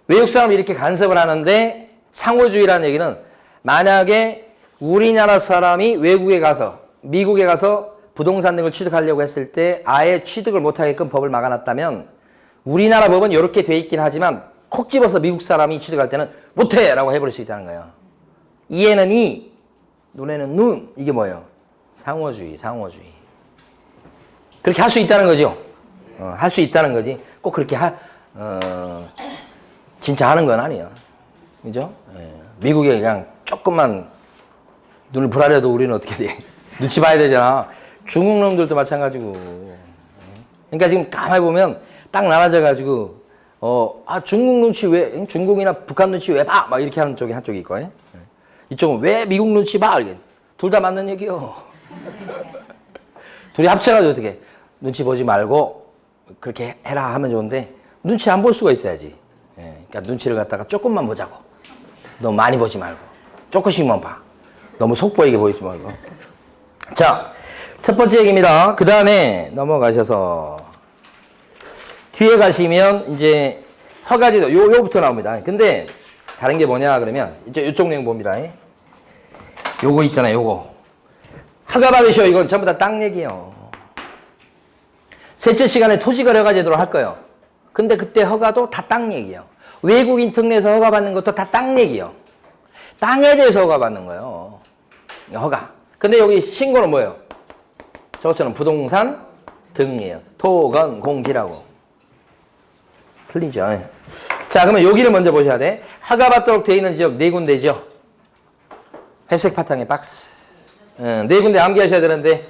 외국 사람이 이렇게 간섭을 하는데 상호주의라는 얘기는 만약에 우리나라 사람이 외국에 가서, 미국에 가서 부동산 등을 취득하려고 했을 때 아예 취득을 못하게끔 법을 막아놨다면 우리나라 법은 이렇게 돼 있긴 하지만 콕 집어서 미국 사람이 취득할 때는 못해! 라고 해버릴 수 있다는 거예요. 이에는 이, 눈에는 눈. 이게 뭐예요? 상호주의. 그렇게 할 수 있다는 거죠. 할 수 있다는 거지. 꼭 그렇게 진짜 하는 건 아니에요. 그죠? 미국에 그냥 조금만 눈을 불하려도 우리는 어떻게 돼? 눈치 봐야 되잖아. 중국 놈들도 마찬가지고. 그러니까 지금 가만히 보면 딱 나눠져가지고 중국 눈치 왜, 중국이나 북한 눈치 왜 봐? 막 이렇게 하는 쪽이 한쪽이 있고, 이쪽은 왜 미국 눈치 봐? 이렇게. 둘 다 맞는 얘기요. 둘이 합쳐가지고 어떻게, 눈치 보지 말고, 그렇게 해라 하면 좋은데, 눈치 안 볼 수가 있어야지. 그러니까 눈치를 갖다가 조금만 보자고. 너무 많이 보지 말고. 조금씩만 봐. 너무 속보이게 보이지 말고. 자, 첫 번째 얘기입니다. 그 다음에 넘어가셔서, 뒤에 가시면 이제 허가제도 요거부터 나옵니다. 근데 다른 게 뭐냐 그러면 이제 이쪽 내용 봅니다. 요거 있잖아요. 요거 허가 받으셔. 이건 전부 다 땅 얘기예요. 셋째 시간에 토지거래허가제도로 할 거예요. 근데 그때 허가도 다 땅 얘기예요. 외국인 특례에서 허가 받는 것도 다 땅 얘기예요. 땅에 대해서 허가 받는 거예요. 허가. 근데 여기 신고는 뭐예요? 저것처럼 부동산 등이에요. 토건 공지라고. 틀리죠. 자, 그러면 여기를 먼저 보셔야 돼. 허가 받도록 되어 있는 지역 네 군데죠. 회색 바탕의 박스. 네 군데 암기하셔야 되는데,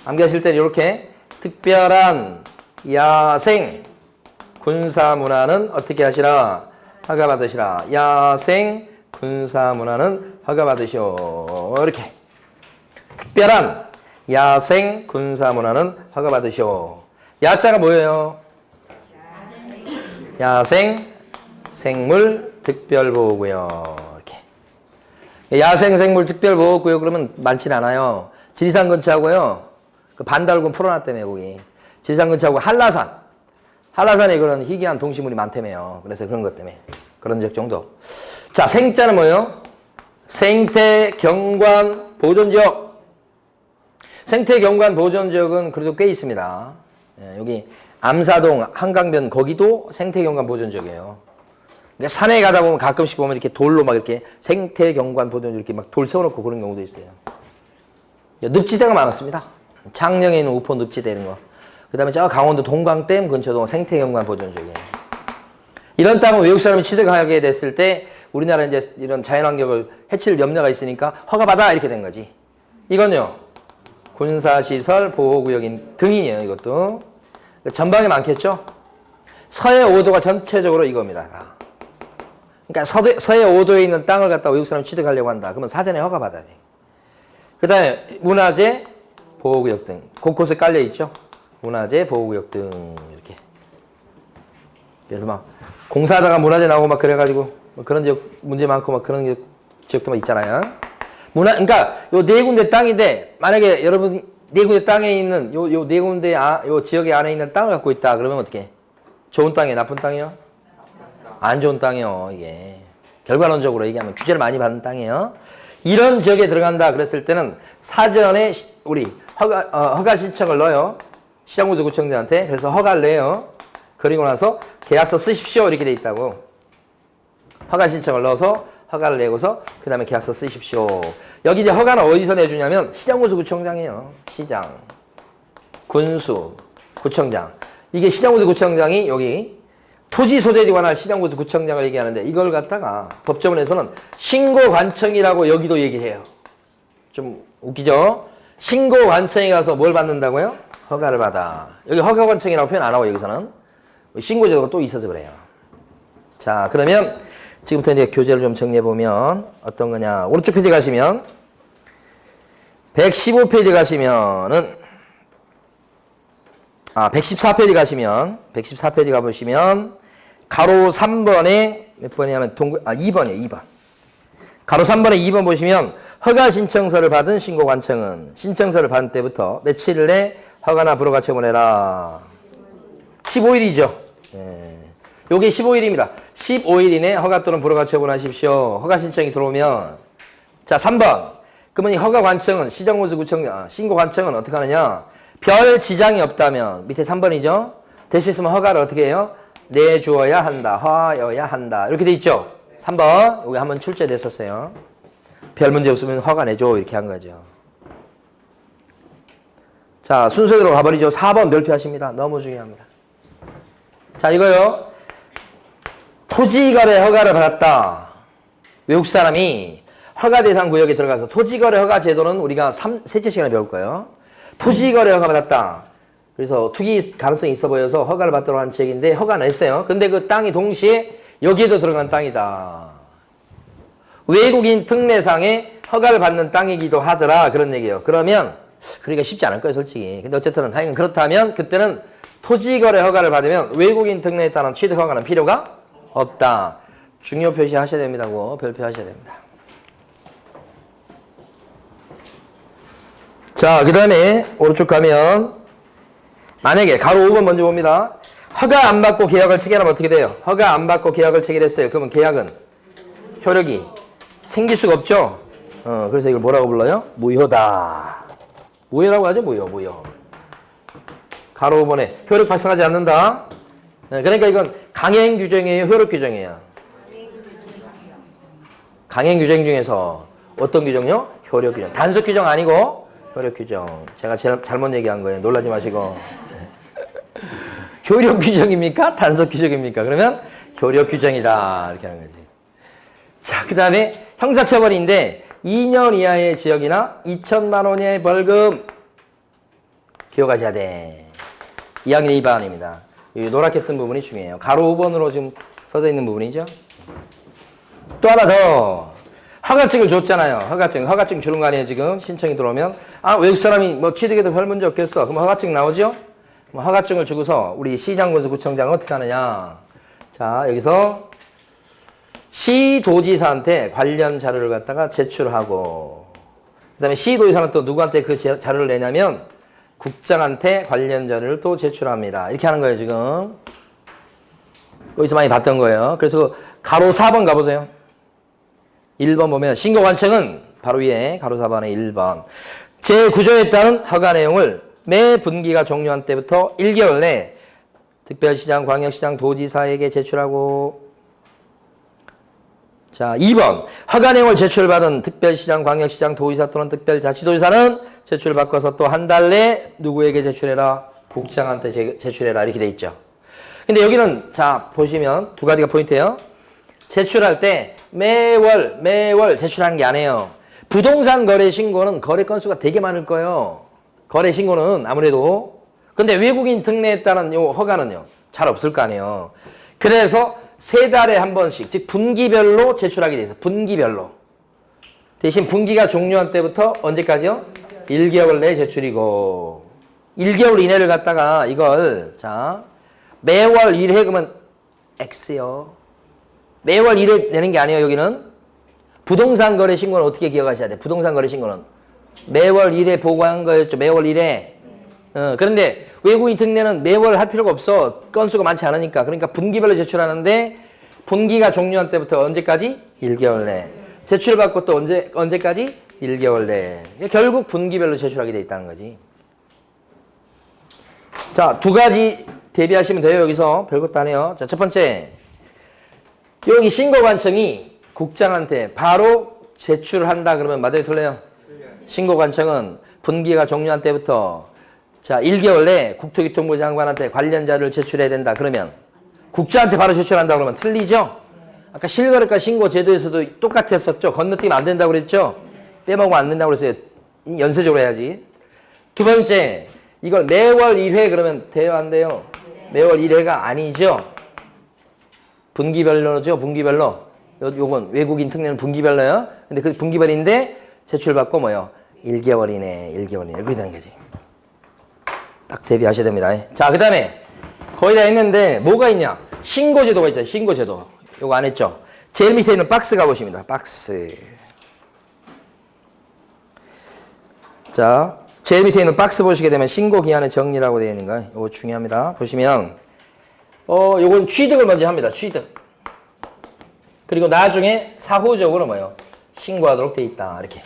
암기하실 때는 이렇게 특별한 야생 군사문화는 어떻게 하시라? 허가 받으시라. 야생 군사문화는 허가 받으시오. 이렇게. 특별한 야생 군사문화는 허가 받으시오. 야자가 뭐예요? 야생 생물 특별보호구역. 이렇게. 야생 생물 특별보호구역 그러면 많진 않아요. 지리산 근처하고요. 그 반달군 풀어놨다며 거기. 지리산 근처하고 한라산. 한라산에 그런 희귀한 동식물이 많다며요. 그래서 그런 것 때문에. 그런 적 정도. 자, 생자는 뭐예요? 생태경관 보존지역. 생태경관 보존지역은 그래도 꽤 있습니다. 예, 여기 암사동, 한강변 거기도 생태경관 보존지역이에요. 그러니까 산에 가다 보면 가끔씩 보면 이렇게 돌로 막 이렇게 생태경관 보존지역 이렇게 막 돌 세워놓고 그런 경우도 있어요. 늪지대가 많았습니다. 창녕에 있는 우포 늪지대 이런 거. 그 다음에 저 강원도 동강댐 근처도 생태경관 보존지역이에요. 이런 땅을 외국 사람이 취득하게 됐을 때 우리나라 이제 이런 자연환경을 해칠 염려가 있으니까 허가받아 이렇게 된 거지. 이건요. 군사시설 보호구역인 등인이에요. 이것도. 전방에 많겠죠. 서해 5도가 전체적으로 이겁니다. 그러니까 서해 5도에 있는 땅을 갖다 외국 사람이 취득하려고 한다. 그러면 사전에 허가받아야 돼. 그 다음에 문화재 보호구역 등 곳곳에 깔려있죠. 문화재 보호구역 등 이렇게. 그래서 막 공사하다가 문화재 나오고 막 그래가지고 뭐 그런 지역 문제 많고 막 그런 지역도 막 있잖아요. 그러니까 요 네 군데 땅인데 만약에 여러분 네 군데 땅에 있는 요 네 군데 요 지역의 안에 있는 땅을 갖고 있다 그러면 어떻게? 좋은 땅이에요, 나쁜 땅이요? 안 좋은 땅이요. 이게 결과론적으로 얘기하면 규제를 많이 받는 땅이에요. 이런 지역에 들어간다 그랬을 때는 사전에 우리 허가 신청을 넣어요. 시장군수 구청장한테. 그래서 허가를 내요. 그리고 나서 계약서 쓰십시오 이렇게 돼 있다고. 허가 신청을 넣어서 허가를 내고서 그 다음에 계약서 쓰십시오. 여기 이제 허가는 어디서 내주냐면 시장군수 구청장이에요. 시장, 군수, 구청장. 이게 시장군수 구청장이 여기 토지 소재에 관한 시장군수 구청장을 얘기하는데 이걸 갖다가 법조문에서는 신고관청이라고 여기도 얘기해요. 좀 웃기죠? 신고관청에 가서 뭘 받는다고요? 허가를 받아. 여기 허가관청이라고 표현 안 하고 여기서는 신고제도가 또 있어서 그래요. 자, 그러면 지금부터 이제 교재를 좀 정리해보면 어떤 거냐. 오른쪽 페이지 가시면 115페이지 가시면은 114페이지 가시면 114페이지 가보시면 가로 3번에 몇 번이냐면 2번이에요. 2번. 가로 3번에 2번 보시면 허가 신청서를 받은 신고관청은 신청서를 받은 때부터 며칠에 허가나 불허가 처분해라. 15일이죠. 예. 요게 15일입니다. 15일 이내 허가 또는 불허가 처분하십시오. 허가 신청이 들어오면. 자, 3번. 그러면 이 허가관청은 시정군수 구청장, 신고관청은 어떻게 하느냐. 별 지장이 없다면 밑에 3번이죠. 될 수 있으면 허가를 어떻게 해요? 내주어야 한다. 허여야 한다. 이렇게 돼 있죠. 3번. 여기 한번 출제됐었어요. 별 문제 없으면 허가 내줘. 이렇게 한 거죠. 자, 순서대로 가버리죠. 4번 멸표하십니다. 너무 중요합니다. 자, 이거요. 토지거래 허가를 받았다. 외국 사람이 허가 대상 구역에 들어가서 토지거래 허가 제도는 우리가 셋째 시간에 배울 거예요. 토지거래 허가 받았다. 그래서 투기 가능성이 있어 보여서 허가를 받도록 한 지역인데 허가는 했어요. 근데 그 땅이 동시에 여기에도 들어간 땅이다. 외국인 특례상에 허가를 받는 땅이기도 하더라. 그런 얘기예요. 그러면 그러니까 쉽지 않을 거예요, 솔직히. 근데 어쨌든 하여간 그렇다면 그때는 토지거래 허가를 받으면 외국인 특례에 따른 취득 허가는 필요가 없다. 중요 표시하셔야 됩니다고 별표하셔야 됩니다. 자, 그 다음에 오른쪽 가면 만약에 가로 5번 먼저 봅니다. 허가 안 받고 계약을 체결하면 어떻게 돼요? 허가 안 받고 계약을 체결했어요. 그러면 계약은 효력이 생길 수가 없죠. 그래서 이걸 뭐라고 불러요? 무효다. 무효라고 하죠. 무효. 가로 5번에 효력 발생하지 않는다. 그러니까 이건 강행 규정이에요, 효력 규정이에요. 강행 규정 중에서 어떤 규정요? 효력 규정. 단속 규정 아니고 효력 규정. 제가 잘못 얘기한 거예요. 놀라지 마시고. 효력 규정입니까? 단속 규정입니까? 그러면 효력 규정이다. 이렇게 하는 거지. 자, 그 다음에 형사처벌인데 2년 이하의 징역이나 2천만 원 이하의 벌금. 기억하셔야 돼. 2학년 2반입니다. 이 노랗게 쓴 부분이 중요해요. 가로 5번으로 지금 써져 있는 부분이죠. 또 하나 더. 허가증을 줬잖아요. 허가증 주는 거 아니에요, 지금? 신청이 들어오면. 아, 외국 사람이 뭐 취득해도 별 문제 없겠어. 그럼 허가증 나오죠? 그럼 허가증을 주고서 우리 시장군수구청장은 어떻게 하느냐. 자, 여기서 시도지사한테 관련 자료를 갖다가 제출하고, 그 다음에 시도지사는 또 누구한테 그 자료를 내냐면 국장한테 관련 자료를 또 제출합니다. 이렇게 하는 거예요, 지금. 여기서 많이 봤던 거예요. 그래서 가로 4번 가보세요. 1번 보면 신고관청은 바로 위에 가로 4번에 1번. 제9조에 따른 허가 내용을 매 분기가 종료한 때부터 1개월 내 특별시장, 광역시장, 도지사에게 제출하고. 자, 2번. 허가 내용을 제출받은 특별시장, 광역시장, 도지사 또는 특별자치도지사는 제출받고서 또 한 달 내 누구에게 제출해라? 국장한테 제출해라. 이렇게 돼 있죠. 근데 여기는 자, 보시면 두 가지가 포인트예요. 제출할 때 매월 제출하는 게 아니에요. 부동산 거래 신고는 거래 건수가 되게 많을 거예요. 거래 신고는 아무래도. 근데 외국인 특례에 따른 요 허가는요, 잘 없을 거 아니에요. 그래서 3달에 한 번씩, 즉 분기별로 제출하게 돼 있어요. 분기별로. 대신 분기가 종료한 때부터 언제까지요? 1개월 내에 제출이고, 1개월 이내를 갖다가 이걸, 자, 매월 1회 그러면 X요. 매월 1회 내는 게 아니에요, 여기는. 부동산 거래 신고는 어떻게 기억하셔야 돼? 부동산 거래 신고는 매월 1회 보고한 거였죠. 매월 1회. 그런데 외국인 특례는 매월 할 필요가 없어. 건수가 많지 않으니까. 그러니까 분기별로 제출하는데 분기가 종료한 때부터 언제까지? 1개월 내. 제출받고 또 언제까지? 1개월 내. 결국 분기별로 제출하게 돼 있다는 거지. 자, 두 가지 대비하시면 돼요. 여기서 별것도 안 해요. 자, 첫 번째. 여기 신고관청이 국장한테 바로 제출한다 그러면 맞아요, 틀려요? 신고관청은 분기가 종료한 때부터 자 1개월 내에 국토교통부 장관한테 관련 자료를 제출해야 된다 그러면 국장한테 바로 제출한다 그러면 틀리죠? 아까 실거래가 신고 제도에서도 똑같았었죠? 건너뛰면 안 된다고 그랬죠? 빼먹으면 안 된다고 그랬어요. 연쇄적으로 해야지. 두 번째, 이걸 매월 1회 그러면 돼요, 안 돼요? 매월 1회가 아니죠? 분기별로죠, 분기별로. 요건 외국인 특례는 분기별로요. 근데 그 분기별인데 제출받고 뭐요? 1개월 이내, 1개월 이내. 이렇게 되는 거지. 딱 대비하셔야 됩니다. 자, 그 다음에 거의 다 했는데 뭐가 있냐? 신고제도가 있잖아요. 신고제도. 요거 안 했죠? 제일 밑에 있는 박스 가보십니다. 박스. 자, 제일 밑에 있는 박스 보시게 되면 신고기한의 정리라고 되어 있는 거예요. 요거 중요합니다. 보시면 요건 취득을 먼저 합니다. 취득. 그리고 나중에 사후적으로 뭐요? 신고하도록 돼 있다. 이렇게.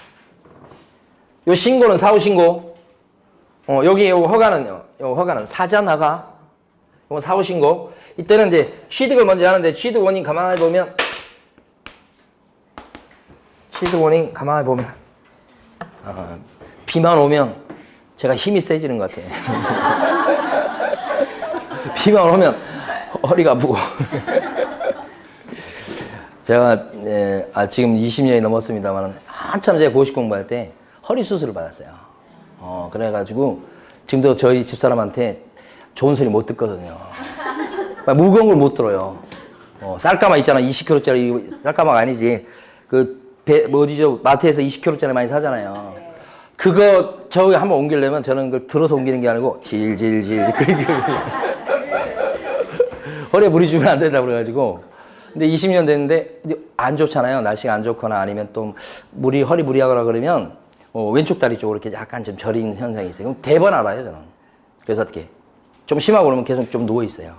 요 신고는 사후신고. 여기 요 허가는요. 요 허가는 사전허가. 요건 사후신고. 이때는 이제 취득을 먼저 하는데 취득 원인 가만히 보면 비만 오면 제가 힘이 세지는 것 같아요. 비만 오면 허리가 아프고. 제가 지금 20년이 넘었습니다만 한참 제가 고시 공부할 때 허리 수술을 받았어요. 그래가지고 지금도 저희 집사람한테 좋은 소리 못 듣거든요. 무거운 걸 못 들어요. 쌀가마 있잖아. 20kg짜리 쌀가마가 아니지. 어디죠? 마트에서 20kg짜리 많이 사잖아요. 그거 저기 한번 옮기려면 저는 그걸 들어서 옮기는 게 아니고 질질질 허리에 무리 주면 안 된다고 그래가지고. 근데 20년 됐는데 안 좋잖아요. 날씨가 안 좋거나 아니면 또 허리 무리하거나 그러면 왼쪽 다리 쪽으로 이렇게 약간 좀 저리는 현상이 있어요. 그럼 대번 알아요, 저는. 그래서 어떻게 좀 심하고 그러면 계속 좀 누워 있어요.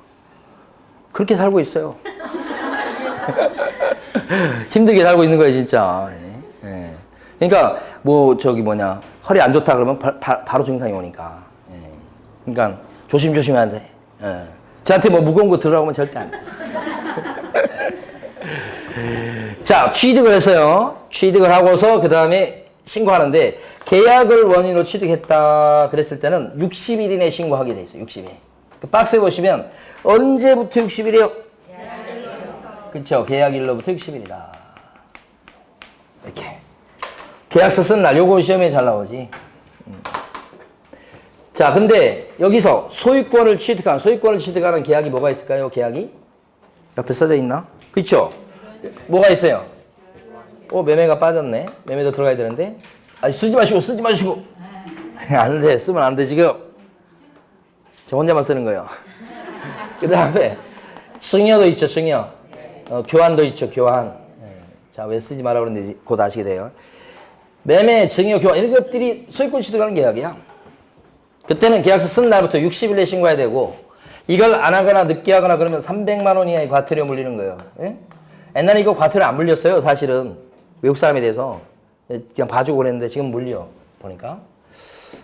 그렇게 살고 있어요. 힘들게 살고 있는 거예요, 진짜. 네. 그러니까 허리 안 좋다 그러면 바로 증상이 오니까. 그러니까 조심해야 돼. 저한테 무거운 거 들으라고 하면 절대 안 돼. 자, 취득을 했어요. 취득을 하고서 그 다음에 신고하는데 계약을 원인으로 취득했다 그랬을 때는 60일 이내에 신고하게 돼 있어요. 60일. 그 박스에 보시면 언제부터 60일이에요? 그쵸? 계약일로부터 60일이다. 이렇게. 계약서 쓴 날, 요거 시험에 잘 나오지. 자, 근데 여기서 소유권을 취득하는 계약이 뭐가 있을까요? 계약이? 옆에 써져 있나? 그쵸? 뭐가 있어요? 매매가 빠졌네. 매매도 들어가야 되는데. 아니, 쓰지 마시고. 안 돼. 쓰면 안 돼, 지금. 저 혼자만 쓰는 거예요. 그 다음에, 증여도 있죠, 증여. 교환도 있죠, 교환. 자, 왜 쓰지 말라고 그러는지 곧 아시게 돼요. 매매, 증여, 교환, 이런 것들이 소유권 취득하는 계약이야. 그때는 계약서 쓴 날부터 60일 내에 신고해야 되고, 이걸 안 하거나 늦게 하거나 그러면 300만 원 이하의 과태료 물리는 거예요. 예? 옛날에 이거 과태료 안 물렸어요, 사실은. 외국 사람에 대해서. 그냥 봐주고 그랬는데 지금 물려, 보니까.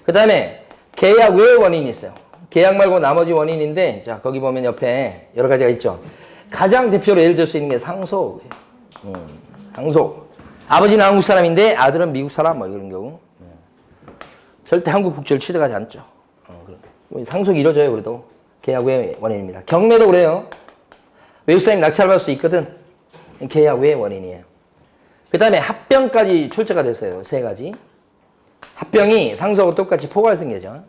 그 다음에 계약 외의 원인이 있어요. 계약 말고 나머지 원인인데, 자, 거기 보면 옆에 여러 가지가 있죠. 가장 대표로 예를 들 수 있는 게 상속. 상속. 아버지는 한국 사람인데 아들은 미국 사람, 뭐 이런 경우. 절대 한국 국적을 취득하지 않죠. 상속이 이루어져요, 그래도. 계약 외의 원인입니다. 경매도 그래요. 외국 사람이 낙찰 받을 수 있거든. 계약 외의 원인이에요. 그 다음에 합병까지 출제가 됐어요. 3가지. 합병이 상속하고 똑같이 포괄승계죠.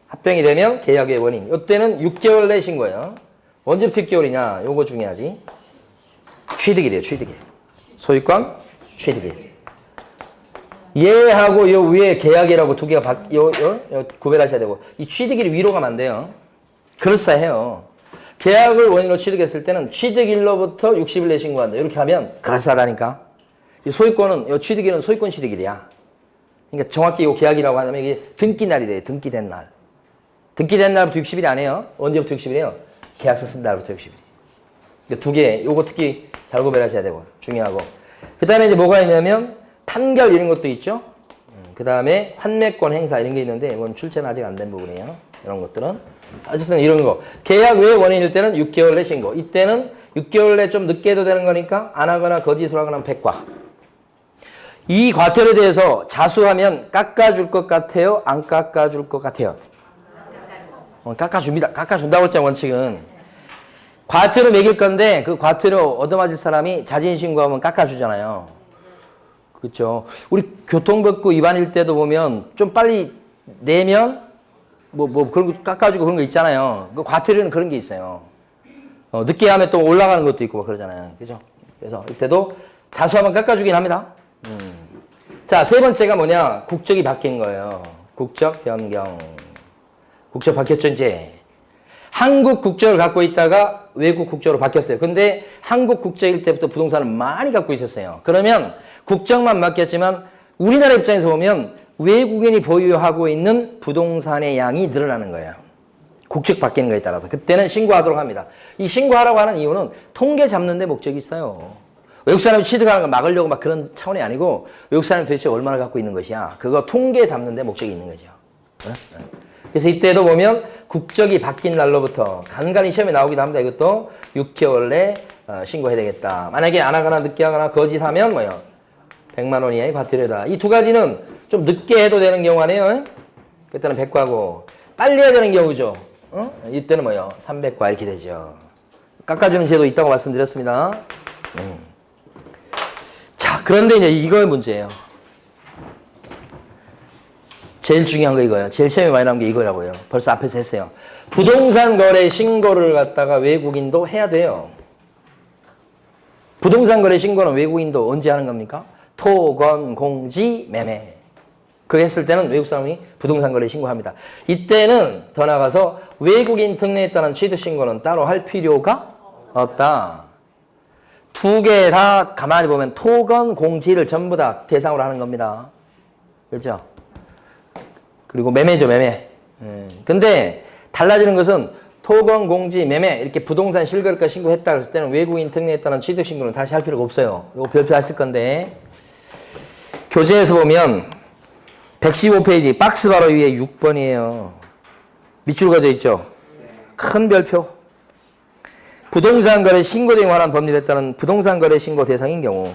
합병이 되면 계약의 원인. 이때는 6개월 내 신고예요. 언제부터 6개월이냐? 요거 중요하지. 취득일이에요, 취득일. 소유권, 취득일. 얘하고 요 위에 계약이라고 2개가 구별하셔야 되고, 이 취득일이 위로 가면 안 돼요. 그럴싸해요. 계약을 원인으로 취득했을 때는 취득일로부터 60일 내 신고한다. 이렇게 하면 그럴싸하다니까. 이 소유권은, 이 취득일은 소유권 취득일이야. 그러니까 정확히 이 계약이라고 하면 이게 등기날이 돼요. 등기된 날. 등기된 날부터 60일이 안 해요. 언제부터 60일이에요? 계약서 쓴 날부터 60일. 그러니까 2개, 요거 특히 잘 구별하셔야 되고, 중요하고. 그 다음에 이제 뭐가 있냐면, 판결 이런 것도 있죠. 그 다음에 환매권 행사 이런 게 있는데, 이건 출제는 아직 안 된 부분이에요. 이런 것들은. 어쨌든 이런 거. 계약 외 원인일 때는 6개월 내 신고. 이때는 6개월 내 좀 늦게 해도 되는 거니까 안 하거나 거짓으로 하거나 백과. 이 과태료에 대해서 자수하면 깎아줄 것 같아요? 안 깎아줄 것 같아요? 깎아줍니다. 깎아준다고 했잖아요, 원칙은. 과태료 매길 건데 그 과태료 얻어맞을 사람이 자진 신고하면 깎아주잖아요. 그렇죠. 우리 교통법규 위반일 때도 보면 좀 빨리 내면 그런 거 깎아주고 그런 거 있잖아요. 그 과태료는 그런 게 있어요. 늦게 하면 또 올라가는 것도 있고 막 그러잖아요. 그죠? 그래서 이때도 자수하면 깎아주긴 합니다. 자, 3번째가 뭐냐? 국적이 바뀐 거예요. 국적 변경. 국적 바뀌었죠, 이제. 한국 국적을 갖고 있다가 외국 국적으로 바뀌었어요. 근데 한국 국적일 때부터 부동산을 많이 갖고 있었어요. 그러면 국적만 바뀌었지만 우리나라 입장에서 보면 외국인이 보유하고 있는 부동산의 양이 늘어나는 거예요. 국적 바뀌는 거에 따라서. 그때는 신고하도록 합니다. 이 신고하라고 하는 이유는 통계 잡는 데 목적이 있어요. 외국 사람이 취득하는 걸 막으려고 막 그런 차원이 아니고 외국 사람이 도대체 얼마나 갖고 있는 것이야. 그거 통계 잡는 데 목적이 있는 거죠. 그래서 이때도 보면 국적이 바뀐 날로부터 간간히 시험에 나오기도 합니다. 이것도 6개월 내 신고해야 되겠다. 만약에 안 하거나 늦게 하거나 거짓하면 뭐요? 100만 원 이하의 과태료다. 이 2가지는 좀 늦게 해도 되는 경우 아니에요? 그때는 100과고 빨리 해야 되는 경우죠. 이때는 뭐요? 300과 이렇게 되죠. 깎아주는 제도 있다고 말씀드렸습니다. 자, 그런데 이제 이거의 문제예요. 제일 중요한 거 이거예요. 제일 시험에 많이 나온 게 이거라고요. 벌써 앞에서 했어요. 부동산 거래 신고를 갖다가 외국인도 해야 돼요. 부동산 거래 신고는 외국인도 언제 하는 겁니까? 토건, 공지, 매매. 그거 했을 때는 외국 사람이 부동산 거래 신고합니다. 이때는 더 나가서 외국인 특례에 따른 취득 신고는 따로 할 필요가 없다. 2개 다 가만히 보면 토건, 공지를 전부 다 대상으로 하는 겁니다. 그렇죠? 그리고 매매죠, 매매. 근데 달라지는 것은 토건, 공지, 매매 이렇게 부동산 실거래가 신고했다 그랬을 때는 외국인 특례에 따른 취득 신고는 다시 할 필요가 없어요. 이거 별표하실 건데 교재에서 보면 115페이지 박스 바로 위에 6번이에요. 밑줄 그어져 있죠? 큰 별표. 부동산 거래 신고 등에 관한 법률에 따른 부동산 거래 신고 대상인 경우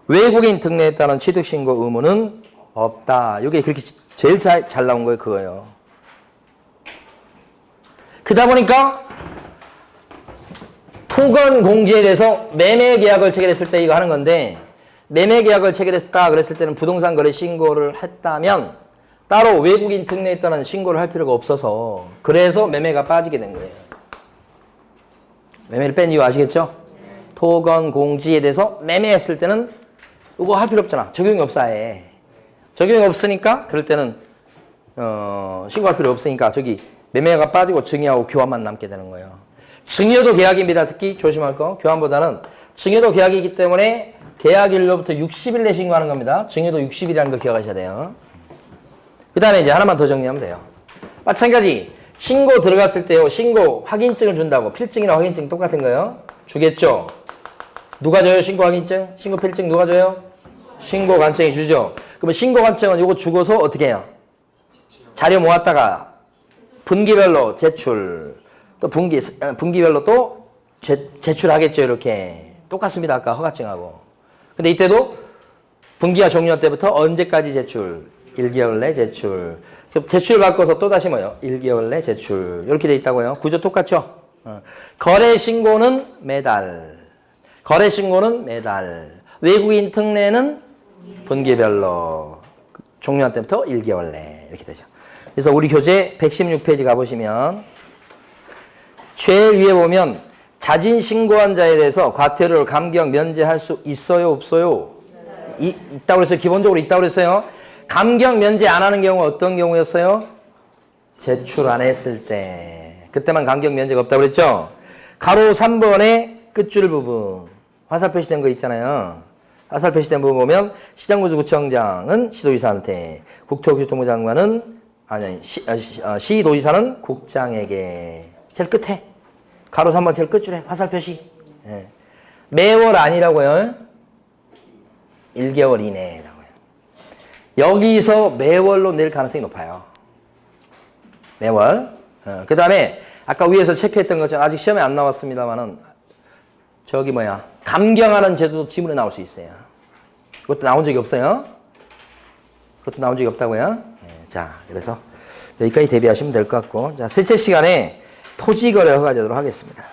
외국인 특례에 따른 취득 신고 의무는 없다. 이게 그렇게 제일 잘 나온 거예요, 그거예요. 그러다 보니까 토건 공지에 대해서 매매 계약을 체결했을 때 이거 하는 건데 매매 계약을 체결했다 그랬을 때는 부동산 거래 신고를 했다면 따로 외국인 특례에 따른 신고를 할 필요가 없어서 그래서 매매가 빠지게 된 거예요. 매매를 뺀 이유 아시겠죠? 토건 공지에 대해서 매매했을 때는 이거 할 필요 없잖아. 적용이 없어 아예. 적용이 없으니까 그럴 때는 신고할 필요 없으니까 저기 매매가 빠지고 증여하고 교환만 남게 되는 거예요. 증여도 계약입니다. 특히 조심할 거. 교환보다는 증여도 계약이기 때문에 계약일로부터 60일 내 신고하는 겁니다. 증여도 60일이라는 거 기억하셔야 돼요. 그 다음에 이제 하나만 더 정리하면 돼요. 마찬가지 신고 들어갔을 때요. 신고 확인증을 준다고. 필증이나 확인증 똑같은 거예요. 주겠죠. 누가 줘요? 신고 확인증? 신고 필증 누가 줘요? 신고 관청이 주죠. 그러면 신고 관청은 이거 주고서 어떻게 해요? 자료 모았다가 분기별로 제출. 또 분기별로 또 제출하겠죠. 이렇게. 똑같습니다. 아까 허가증하고. 근데 이때도 분기가 종료 때부터 언제까지 제출? 1개월 내 제출. 제출 바꿔서 또다시 뭐요? 1개월 내 제출. 이렇게 돼 있다고요. 구조 똑같죠? 거래 신고는 매달. 거래 신고는 매달. 외국인 특례는 분기별로. 종료한 때부터 1개월 내. 이렇게 되죠. 그래서 우리 교재 116페이지 가보시면 제일 위에 보면 자진 신고한 자에 대해서 과태료를 감경 면제할 수 있어요? 없어요? 있다고 그랬어요. 기본적으로 있다고 그랬어요. 감경 면제 안 하는 경우가 어떤 경우였어요? 제출 안 했을 때. 그때만 감경 면제가 없다고 그랬죠? 가로 3번의 끝줄 부분. 화살 표시된 거 있잖아요. 화살 표시된 부분 보면 시장군수구청장은 시도지사한테, 국토교통부 장관은 시도지사는 국장에게. 제일 끝에. 가로 3번 제일 끝줄에 화살 표시. 예. 매월 아니라고요. 1개월 이내라고요. 여기서 매월로 낼 가능성이 높아요. 매월. 그 다음에 아까 위에서 체크했던 것처럼 아직 시험에 안 나왔습니다만은 저기 감경하는 제도도 지문에 나올 수 있어요. 그것도 나온 적이 없어요. 그것도 나온 적이 없다고요. 예. 자, 그래서 여기까지 대비하시면 될 것 같고, 자, 셋째 시간에 토지거래 허가제도로 하겠습니다.